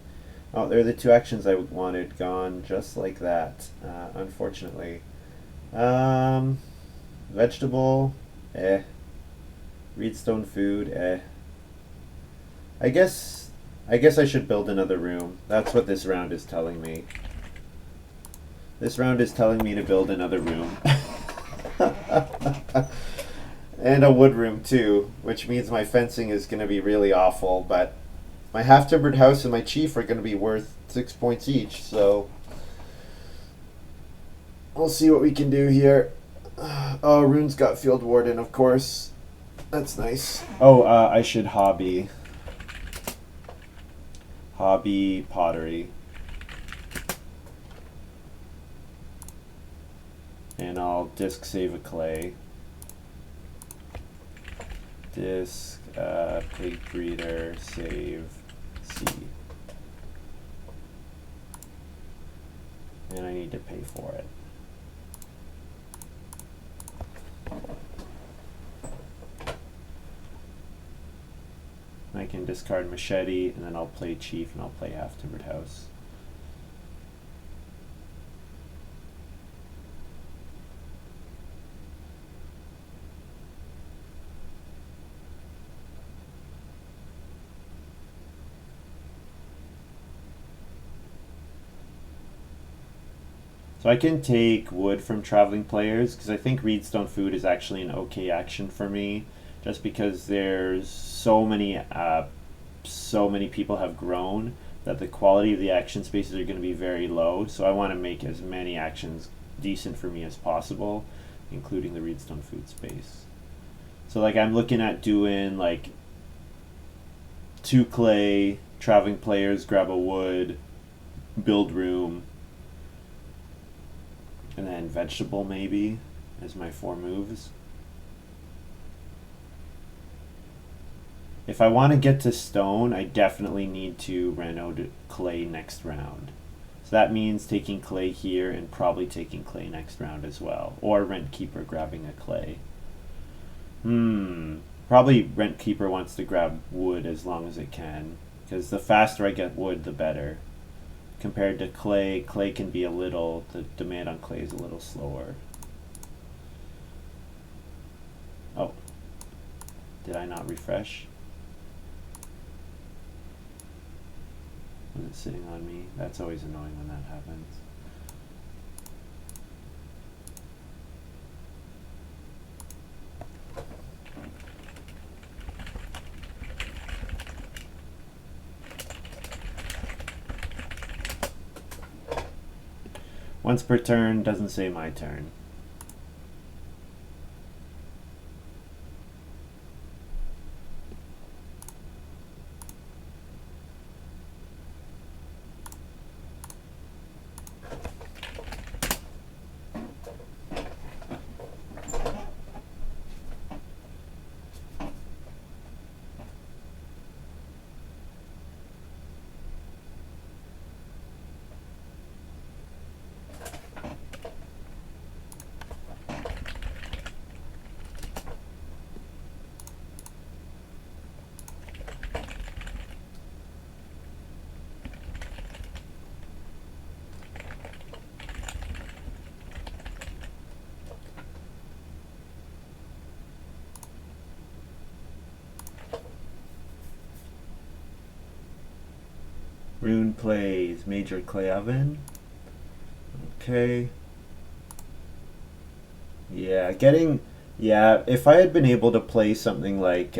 Oh, they're the 2 actions I wanted gone just like that, unfortunately. Vegetable, Reedstone food, I guess I should build another room. That's what this round is telling me. This round is telling me to build another room. And a wood room too, which means my fencing is going to be really awful, but my half-timbered house and my chief are going to be worth 6 points each, so we'll see what we can do here. Oh, Rune's got field warden, of course. That's nice. Oh, I should hobby pottery. And I'll disc save a clay. Disc, pig breeder, save, C. And I need to pay for it. I can discard machete, and then I'll play chief, and I'll play half-timbered house. So I can take wood from traveling players, because I think Reedstone food is actually an okay action for me, just because there's so many people have grown that the quality of the action spaces are going to be very low, so I want to make as many actions decent for me as possible, including the Reedstone food space. So like I'm looking at doing like 2 clay, traveling players grab a wood, build room, and then vegetable maybe as my 4 moves. If I want to get to stone, I definitely need to reno to clay next round. So that means taking clay here and probably taking clay next round as well. Or Rent Keeper grabbing a clay. Probably Rent Keeper wants to grab wood as long as it can, because the faster I get wood, the better. Compared to clay, clay can be the demand on clay is a little slower. Oh, did I not refresh? Was it sitting on me? That's always annoying when that happens. Once per turn, doesn't say my turn. Rune plays major clay oven. Okay. Yeah, if I had been able to play something like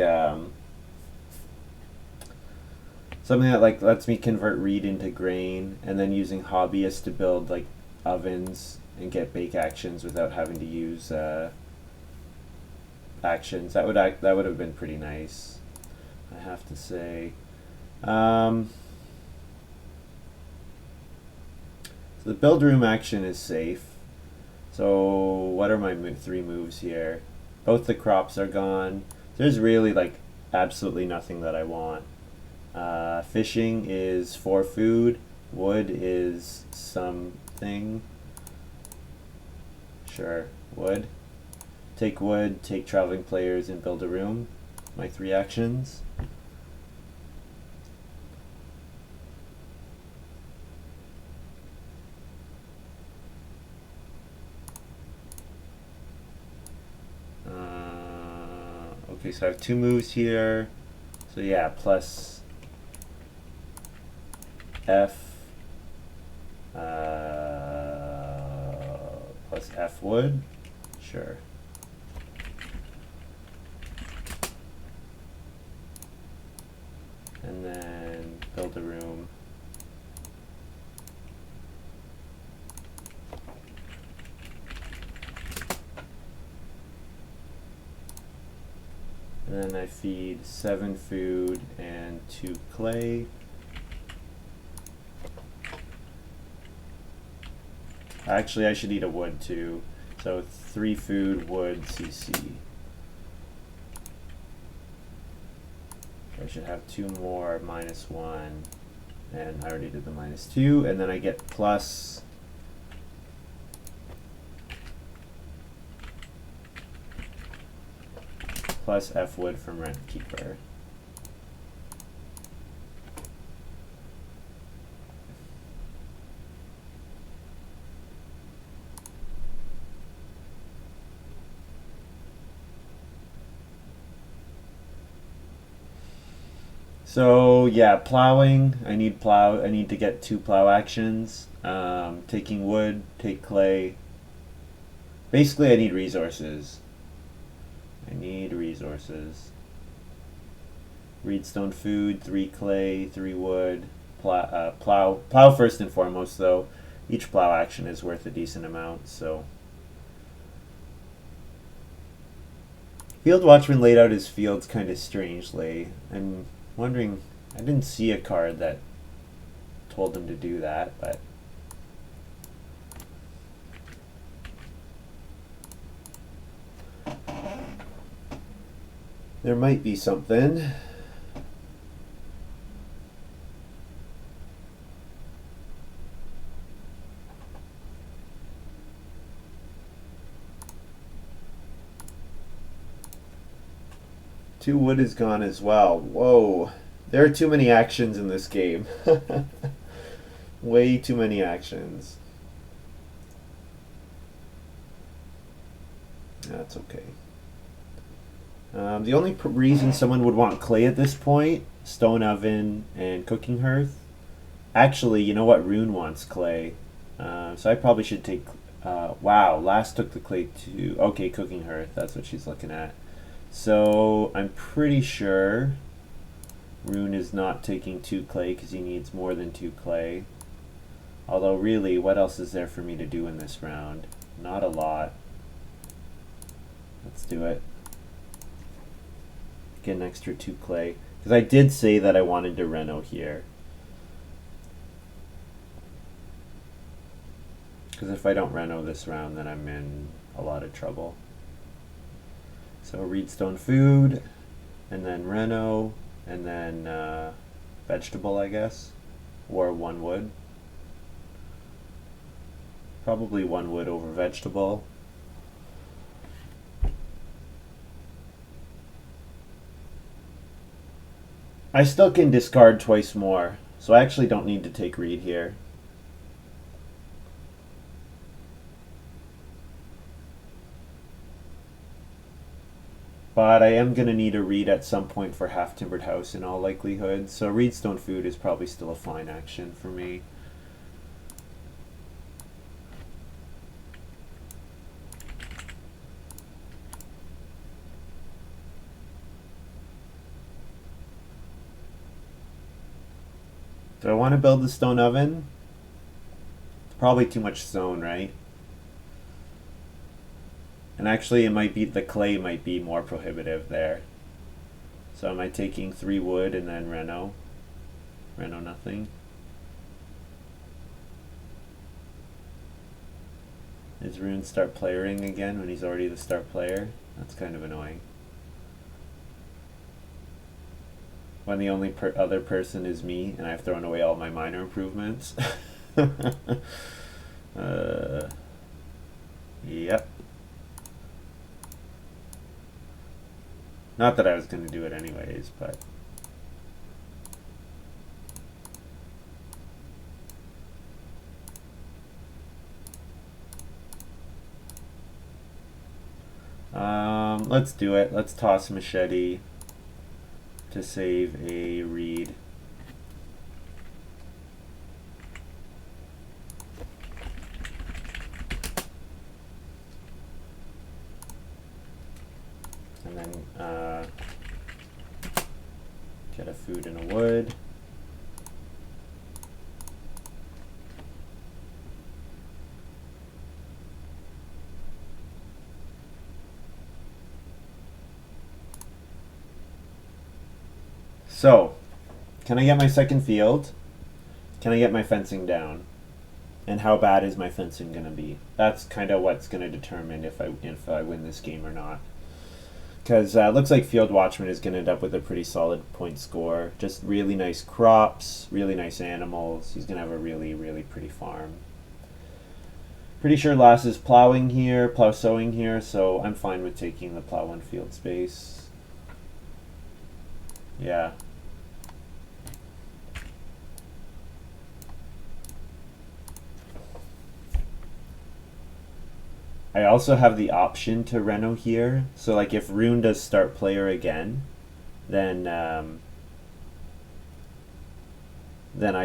something that like lets me convert reed into grain, and then using hobbyists to build like ovens and get bake actions without having to use actions, that would have been pretty nice, I have to say. Um, so the build room action is safe. So what are my three moves here? Both the crops are gone. There's really like absolutely nothing that I want. Fishing is for food. Wood is something. Sure, wood. Take wood, take traveling players, and build a room. My three actions. Okay, so I have two moves here. So yeah, plus F, plus F wood. Sure. And then build a room. And then I feed 7 food and 2 clay. Actually, I should eat a wood too. So 3 food, wood, CC. I should have 2 more, -1. And I already did the -2. And then I get plus F wood from Rent Keeper. So yeah, plowing. I need to get 2 plow actions. Taking wood, take clay. Basically, I need resources. Reedstone food, 3 clay, 3 wood. Plow first and foremost, though. Each plow action is worth a decent amount, so. Field Watchman laid out his fields kind of strangely. I'm wondering, I didn't see a card that told him to do that, but. There might be something. Two wood is gone as well. Whoa. There are too many actions in this game. Way too many actions. That's okay. The only reason someone would want clay at this point, stone oven and cooking hearth. Actually, you know what? Rune wants clay. So I probably should take... wow, last took the clay to... Okay, cooking hearth. That's what she's looking at. So I'm pretty sure Rune is not taking 2 clay because he needs more than 2 clay. Although really, what else is there for me to do in this round? Not a lot. Let's do it. Get an extra 2 clay. Because I did say that I wanted to reno here. Because if I don't reno this round, then I'm in a lot of trouble. So reedstone food, and then reno, and then vegetable, I guess, or 1 wood. Probably 1 wood over vegetable. I still can discard twice more, so I actually don't need to take reed here. But I am going to need a reed at some point for half-timbered house in all likelihood, so reedstone food is probably still a fine action for me. Do I want to build the stone oven? It's probably too much stone, right? And actually it might be, the clay might be more prohibitive there. So am I taking 3 wood and then reno? Reno nothing. Is Rune start playering again when he's already the start player? That's kind of annoying. When the only other person is me and I've thrown away all my minor improvements. Yep. Not that I was going to do it anyways, but... let's do it. Let's toss machete to save a reed. And then get a food and a wood. So, can I get my second field? Can I get my fencing down? And how bad is my fencing going to be? That's kind of what's going to determine if I win this game or not. Because it looks like Field Watchman is going to end up with a pretty solid point score. Just really nice crops, really nice animals. He's going to have a really, really pretty farm. Pretty sure Lass is plowing here, plow sowing here, so I'm fine with taking the plow one field space. Yeah. I also have the option to reno here. So like if Rune does start player again, then I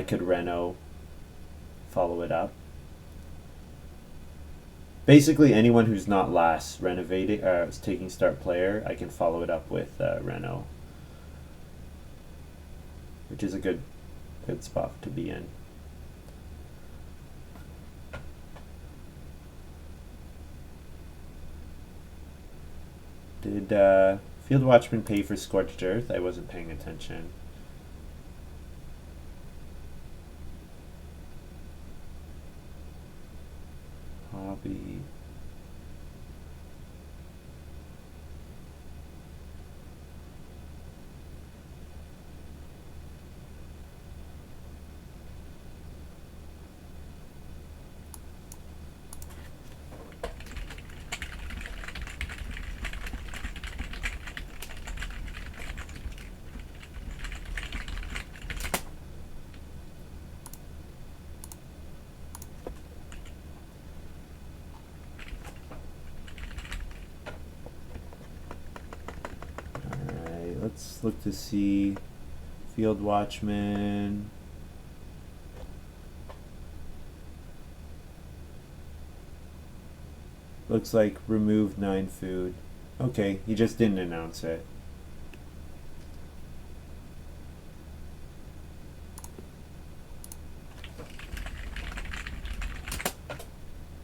could reno, follow it up. Basically anyone who's not last renovating taking start player, I can follow it up with reno, which is a good spot to be in. Did Field Watchman pay for Scorched Earth? I wasn't paying attention. Hobby. Let's look to see Field Watchman. Looks like removed 9 food. Okay, he just didn't announce it.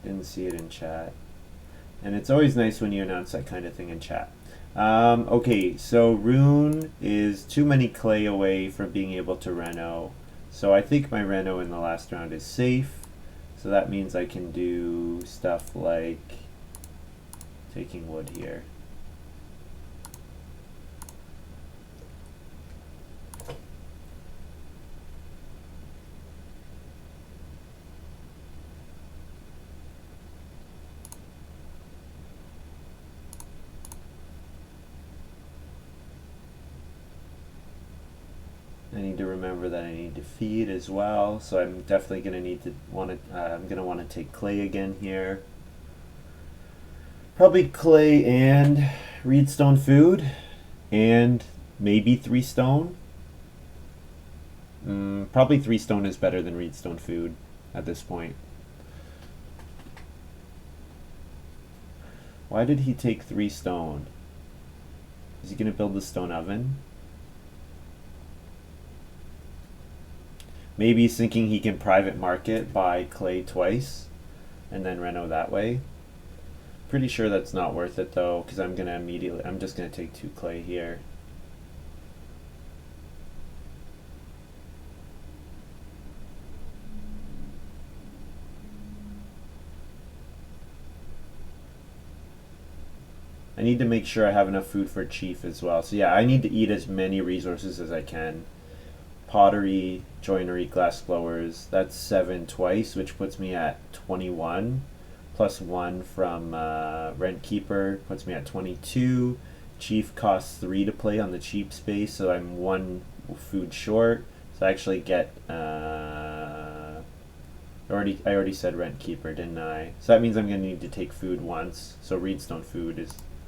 Didn't see it in chat. And it's always nice when you announce that kind of thing in chat. Okay, so Rune is too many clay away from being able to reno. So I think my reno in the last round is safe. So that means I can do stuff like taking wood here. I need to remember that I need to feed as well, so I'm definitely going to need to I'm going to want to take clay again here. Probably clay and reedstone food and maybe 3 stone. Probably 3 stone is better than reedstone food at this point. Why did he take 3 stone? Is he going to build the stone oven? Maybe he's thinking he can private market, buy clay twice, and then reno that way. Pretty sure that's not worth it though, because I'm just gonna take 2 clay here. I need to make sure I have enough food for Chief as well. So yeah, I need to eat as many resources as I can. Pottery, joinery, glass blowers, that's 7 twice, which puts me at 21. Plus 1 from Rent Keeper puts me at 22. Chief costs 3 to play on the cheap space, so I'm 1 food short. So I actually get I already said Rent Keeper, didn't I? So that means I'm going to need to take food once. So reedstone food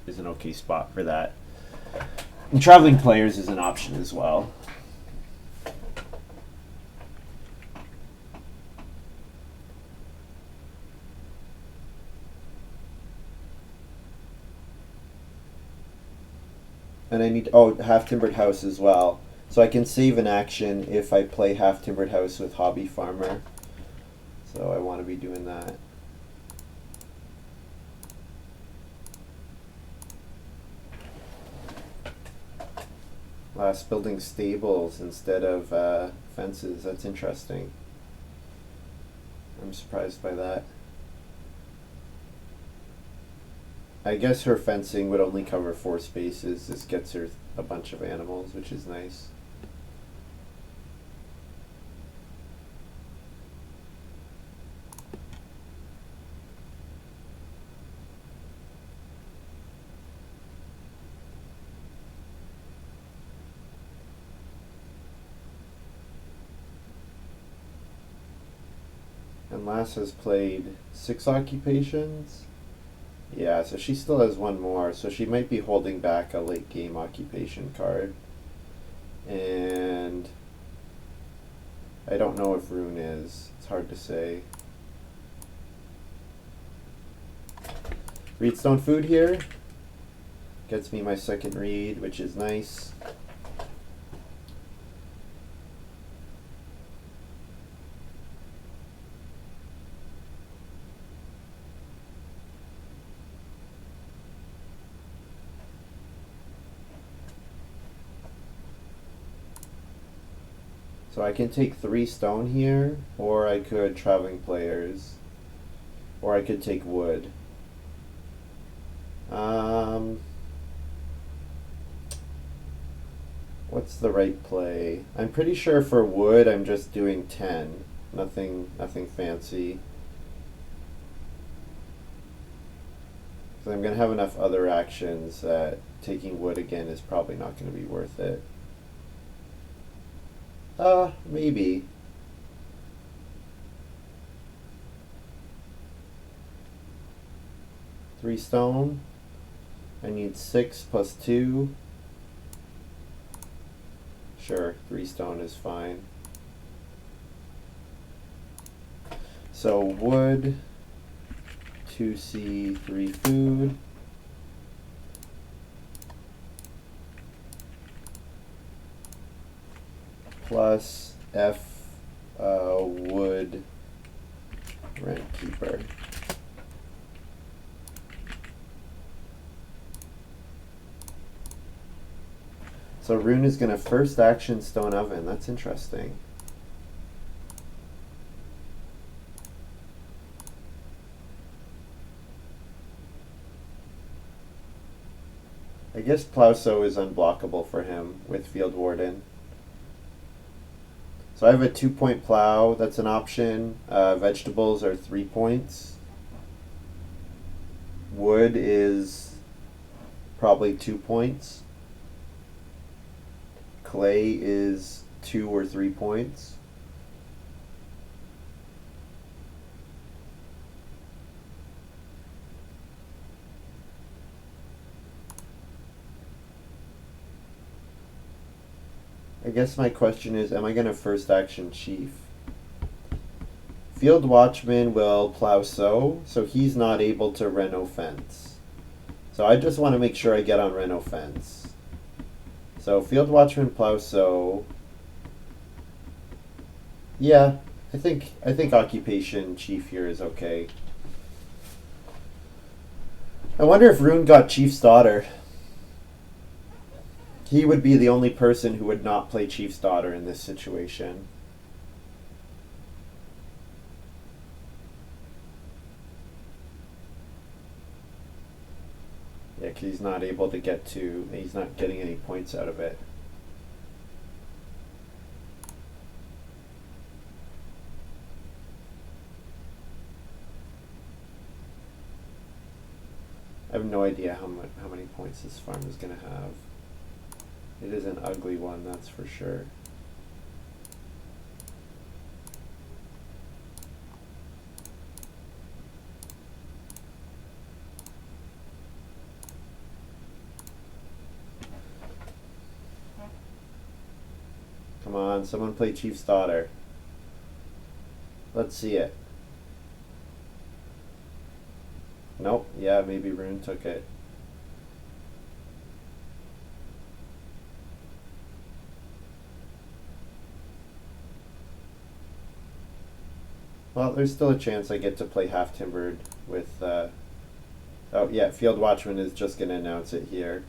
is an okay spot for that. And traveling players is an option as well. And I need half timbered house as well. So I can save an action if I play half timbered house with hobby farmer. So I want to be doing that. Last building stables instead of fences. That's interesting. I'm surprised by that. I guess her fencing would only cover 4 spaces. This gets her a bunch of animals, which is nice. And Lass has played 6 occupations. Yeah, so she still has 1 more, so she might be holding back a late game occupation card. And I don't know if Rune is. It's hard to say. Reedstone food here. Gets me my 2nd reed, which is nice. So I can take 3 stone here, or I could traveling players, or I could take wood. What's the right play? I'm pretty sure for wood I'm just doing 10. Nothing fancy. Because I'm going to have enough other actions that taking wood again is probably not going to be worth it. Maybe. Three stone. I need 6 plus 2. Sure, 3 stone is fine. So wood, 2C, 3 food. Plus F wood rent keeper. So Rune is going to first action stone oven. That's interesting. I guess Plowsow is unblockable for him with Field Warden. So I have a 2-point plow. That's an option. Vegetables are 3 points. Wood is probably 2 points. Clay is 2 or 3 points. guess my question is, am I going to first action chief? Field Watchman will plow sow, so he's not able to reno fence. So I just want to make sure I get on reno fence. So Field Watchman plow sow. Yeah, I think occupation chief here is okay. I wonder if Rune got Chief's Daughter. He would be the only person who would not play Chief's Daughter in this situation. Yeah, because he's not able to get to, he's not getting any points out of it. I have no idea how many points this farm is going to have. It is an ugly one, that's for sure. Come on, someone play Chief's Daughter. Let's see it. Nope, yeah, maybe Rune took it. Well, there's still a chance I get to play Half Timbered with, oh yeah, Field Watchman is just going to announce it here.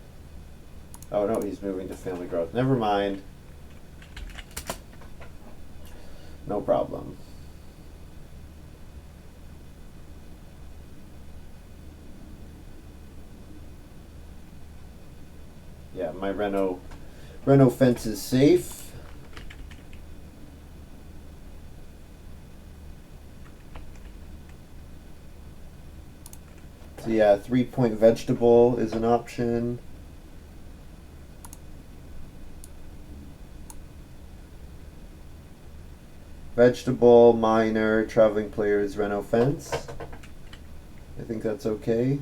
Oh no, he's moving to Family Growth. Never mind. No problem. Yeah, my Reno fence is safe. So yeah, 3-point vegetable is an option. Vegetable, minor, traveling players, Reno fence. I think that's okay.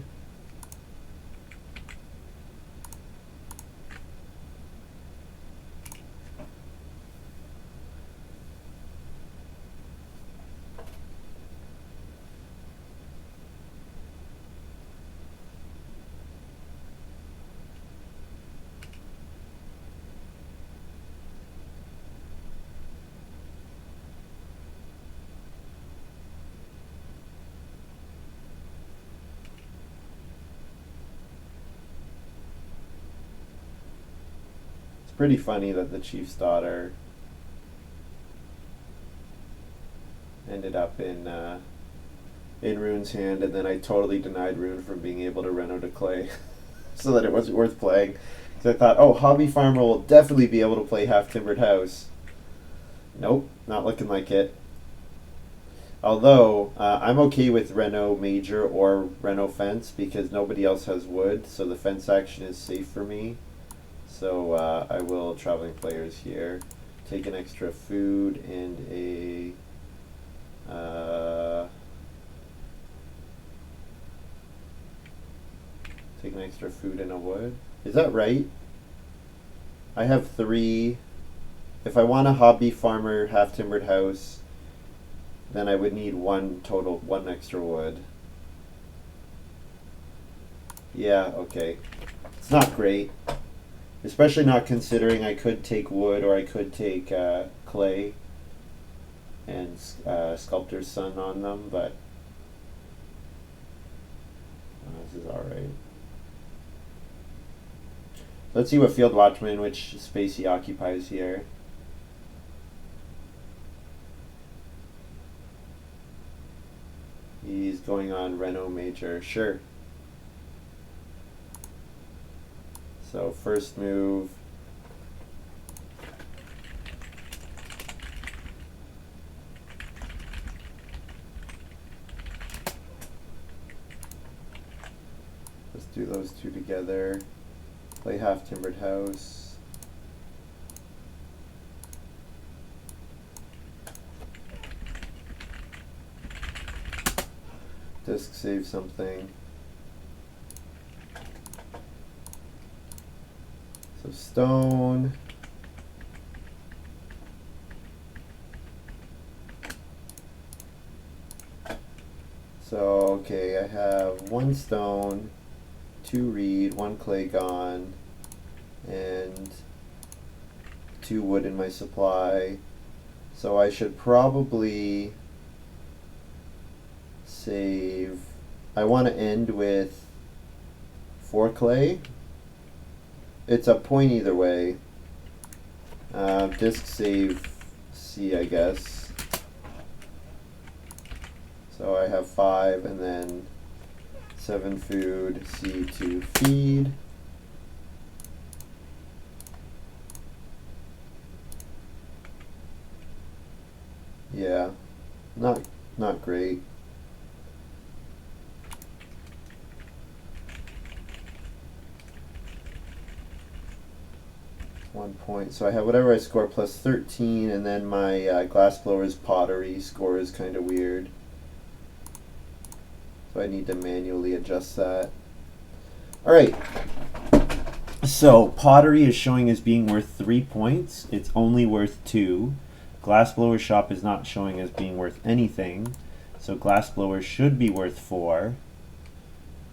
Pretty funny that the Chief's Daughter ended up in Rune's hand, and then I totally denied Rune from being able to reno to clay, so that it wasn't worth playing. Because I thought, oh, Hobby Farmer will definitely be able to play Half Timbered House. Nope, not looking like it. Although I'm okay with Reno Major or Reno Fence because nobody else has wood, so the fence action is safe for me. So I will traveling players here. Take an extra food and a take an extra food and a wood. Is that right? I have 3. If I want a Hobby Farmer Half Timbered House, then I would need 1 extra wood. Yeah, okay. It's not great. Especially not considering I could take wood or I could take clay and Sculptor's Son on them, but this is alright. Let's see what Field Watchman, which space he occupies here. He's going on Reno Major, sure. So first move, let's do those 2 together. Play Half Timbered House. Disc save something. So stone. Okay, I have 1 stone, 2 reed, 1 clay gone, and 2 wood in my supply. So I should probably save. I want to end with 4 clay. It's a point either way. Disk save C, I guess. So I have 5 and then 7 food, C to feed. Yeah, not great. One point. So I have whatever I score plus 13, and then my glassblower's pottery score is kind of weird. So I need to manually adjust that. Alright. So pottery is showing as being worth 3 points. It's only worth 2. Glassblower shop is not showing as being worth anything. So glassblower should be worth 4.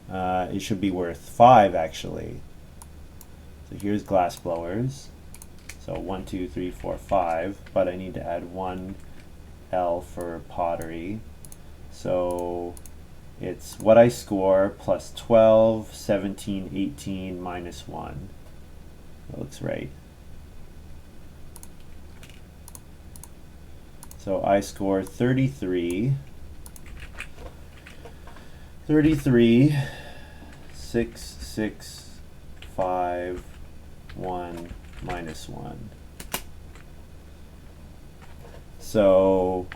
It should be worth 5 actually. So here's glassblowers. So 1, 2, 3, 4, 5. But I need to add 1 L for pottery. So it's what I score plus 12, 17, 18, minus 1. That looks right. So I score 33. 33, 6, 6, 5, 1, minus 1. So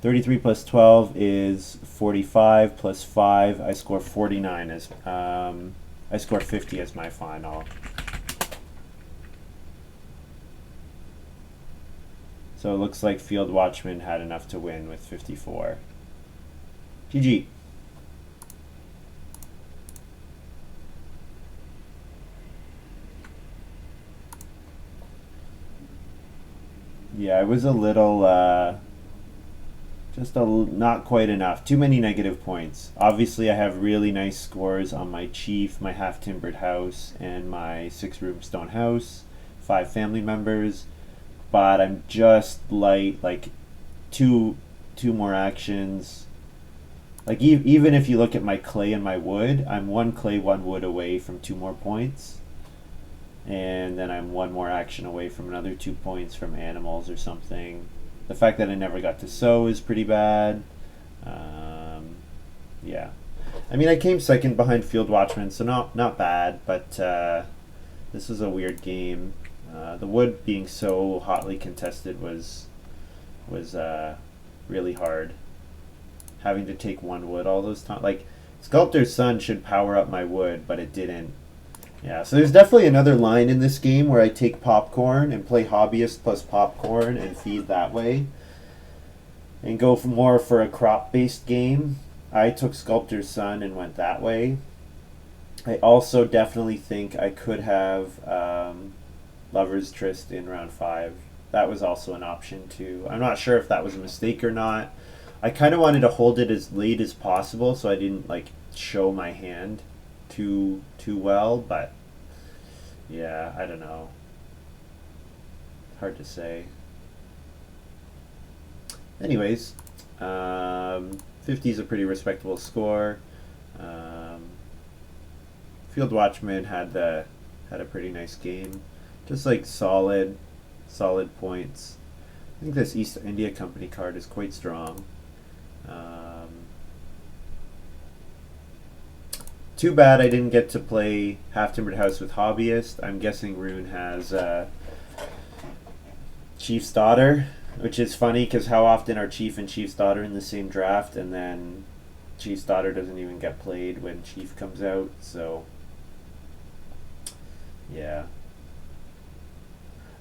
33 plus 12 is 45 plus 5. I score 49 as I score 50 as my final. So it looks like Field Watchman had enough to win with 54. GG. Yeah, it was a little, not quite enough. Too many negative points. Obviously, I have really nice scores on my chief, my half-timbered house, and my 6-room stone house. 5 family members, but I'm just light, like two more actions. Like even if you look at my clay and my wood, I'm 1 clay, 1 wood away from 2 more points. And then I'm 1 more action away from another 2 points from animals or something. The fact that I never got to sow is pretty bad. Yeah. I mean, I came second behind Field Watchman, so not bad, but this was a weird game. The wood being so hotly contested was really hard. Having to take 1 wood all those times. Like, Sculptor's Son should power up my wood, but it didn't. Yeah, so there's definitely another line in this game where I take popcorn and play hobbyist plus popcorn and feed that way. And go more for a crop-based game. I took Sculptor's Son and went that way. I also definitely think I could have Lover's Tryst in round 5. That was also an option too. I'm not sure if that was a mistake or not. I kind of wanted to hold it as late as possible so I didn't like show my hand too well, but yeah, I don't know. Hard to say. Anyways, 50 is a pretty respectable score. Field Watchman had a pretty nice game, just like solid points. I think this East India Company card is quite strong. Too bad I didn't get to play Half Timbered House with Hobbyist. I'm guessing Rune has Chief's Daughter, which is funny because how often are Chief and Chief's Daughter in the same draft, and then Chief's Daughter doesn't even get played when Chief comes out, so yeah.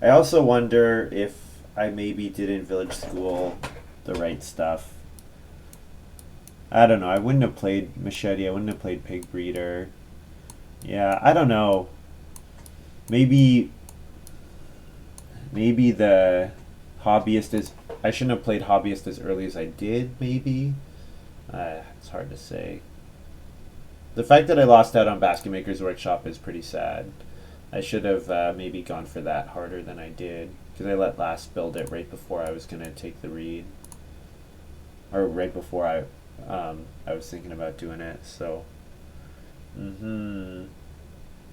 I also wonder if I maybe didn't village school the right stuff. I don't know. I wouldn't have played Machete. I wouldn't have played Pig Breeder. Yeah, I don't know. Maybe the Hobbyist is... I shouldn't have played Hobbyist as early as I did, maybe. It's hard to say. The fact that I lost out on Basket Maker's Workshop is pretty sad. I should have maybe gone for that harder than I did, because I let Last build it right before I was going to take the read. Or right before I was thinking about doing it, so...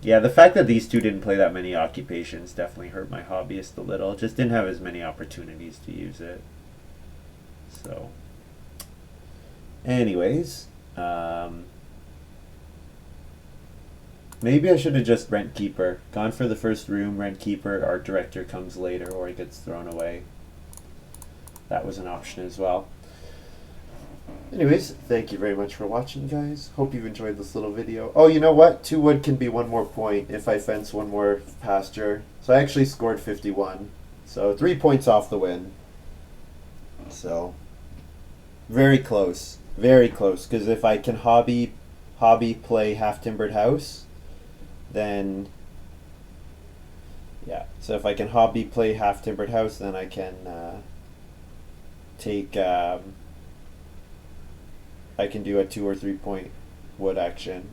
Yeah, the fact that these two didn't play that many occupations definitely hurt my hobbyist a little. Just didn't have as many opportunities to use it. So... Anyways, maybe I should have just rent keeper. Gone for the first room, rent keeper, art director comes later or he gets thrown away. That was an option as well. Anyways, thank you very much for watching, guys. Hope you've enjoyed this little video. Oh, you know what? 2 wood can be 1 more point if I fence 1 more pasture. So I actually scored 51. So 3 points off the win. So, very close. Very close. Because if I can hobby play half-timbered house, then... Yeah, so if I can hobby play half-timbered house, then I can take... I can do a 2 or 3 point wood action.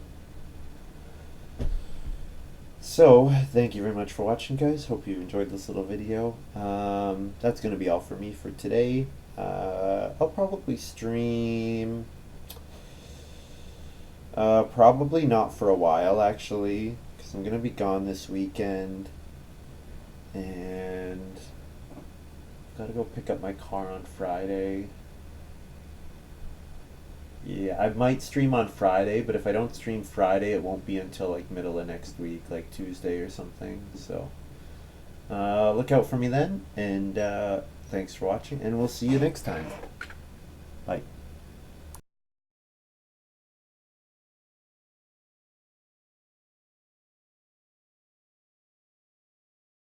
So, thank you very much for watching, guys. Hope you enjoyed this little video. That's going to be all for me for today. I'll probably stream... probably not for a while, actually, because I'm going to be gone this weekend. And... Gotta go pick up my car on Friday. Yeah, I might stream on Friday, but if I don't stream Friday, it won't be until like middle of next week, like Tuesday or something. So look out for me then, and thanks for watching, and we'll see you next time. Bye.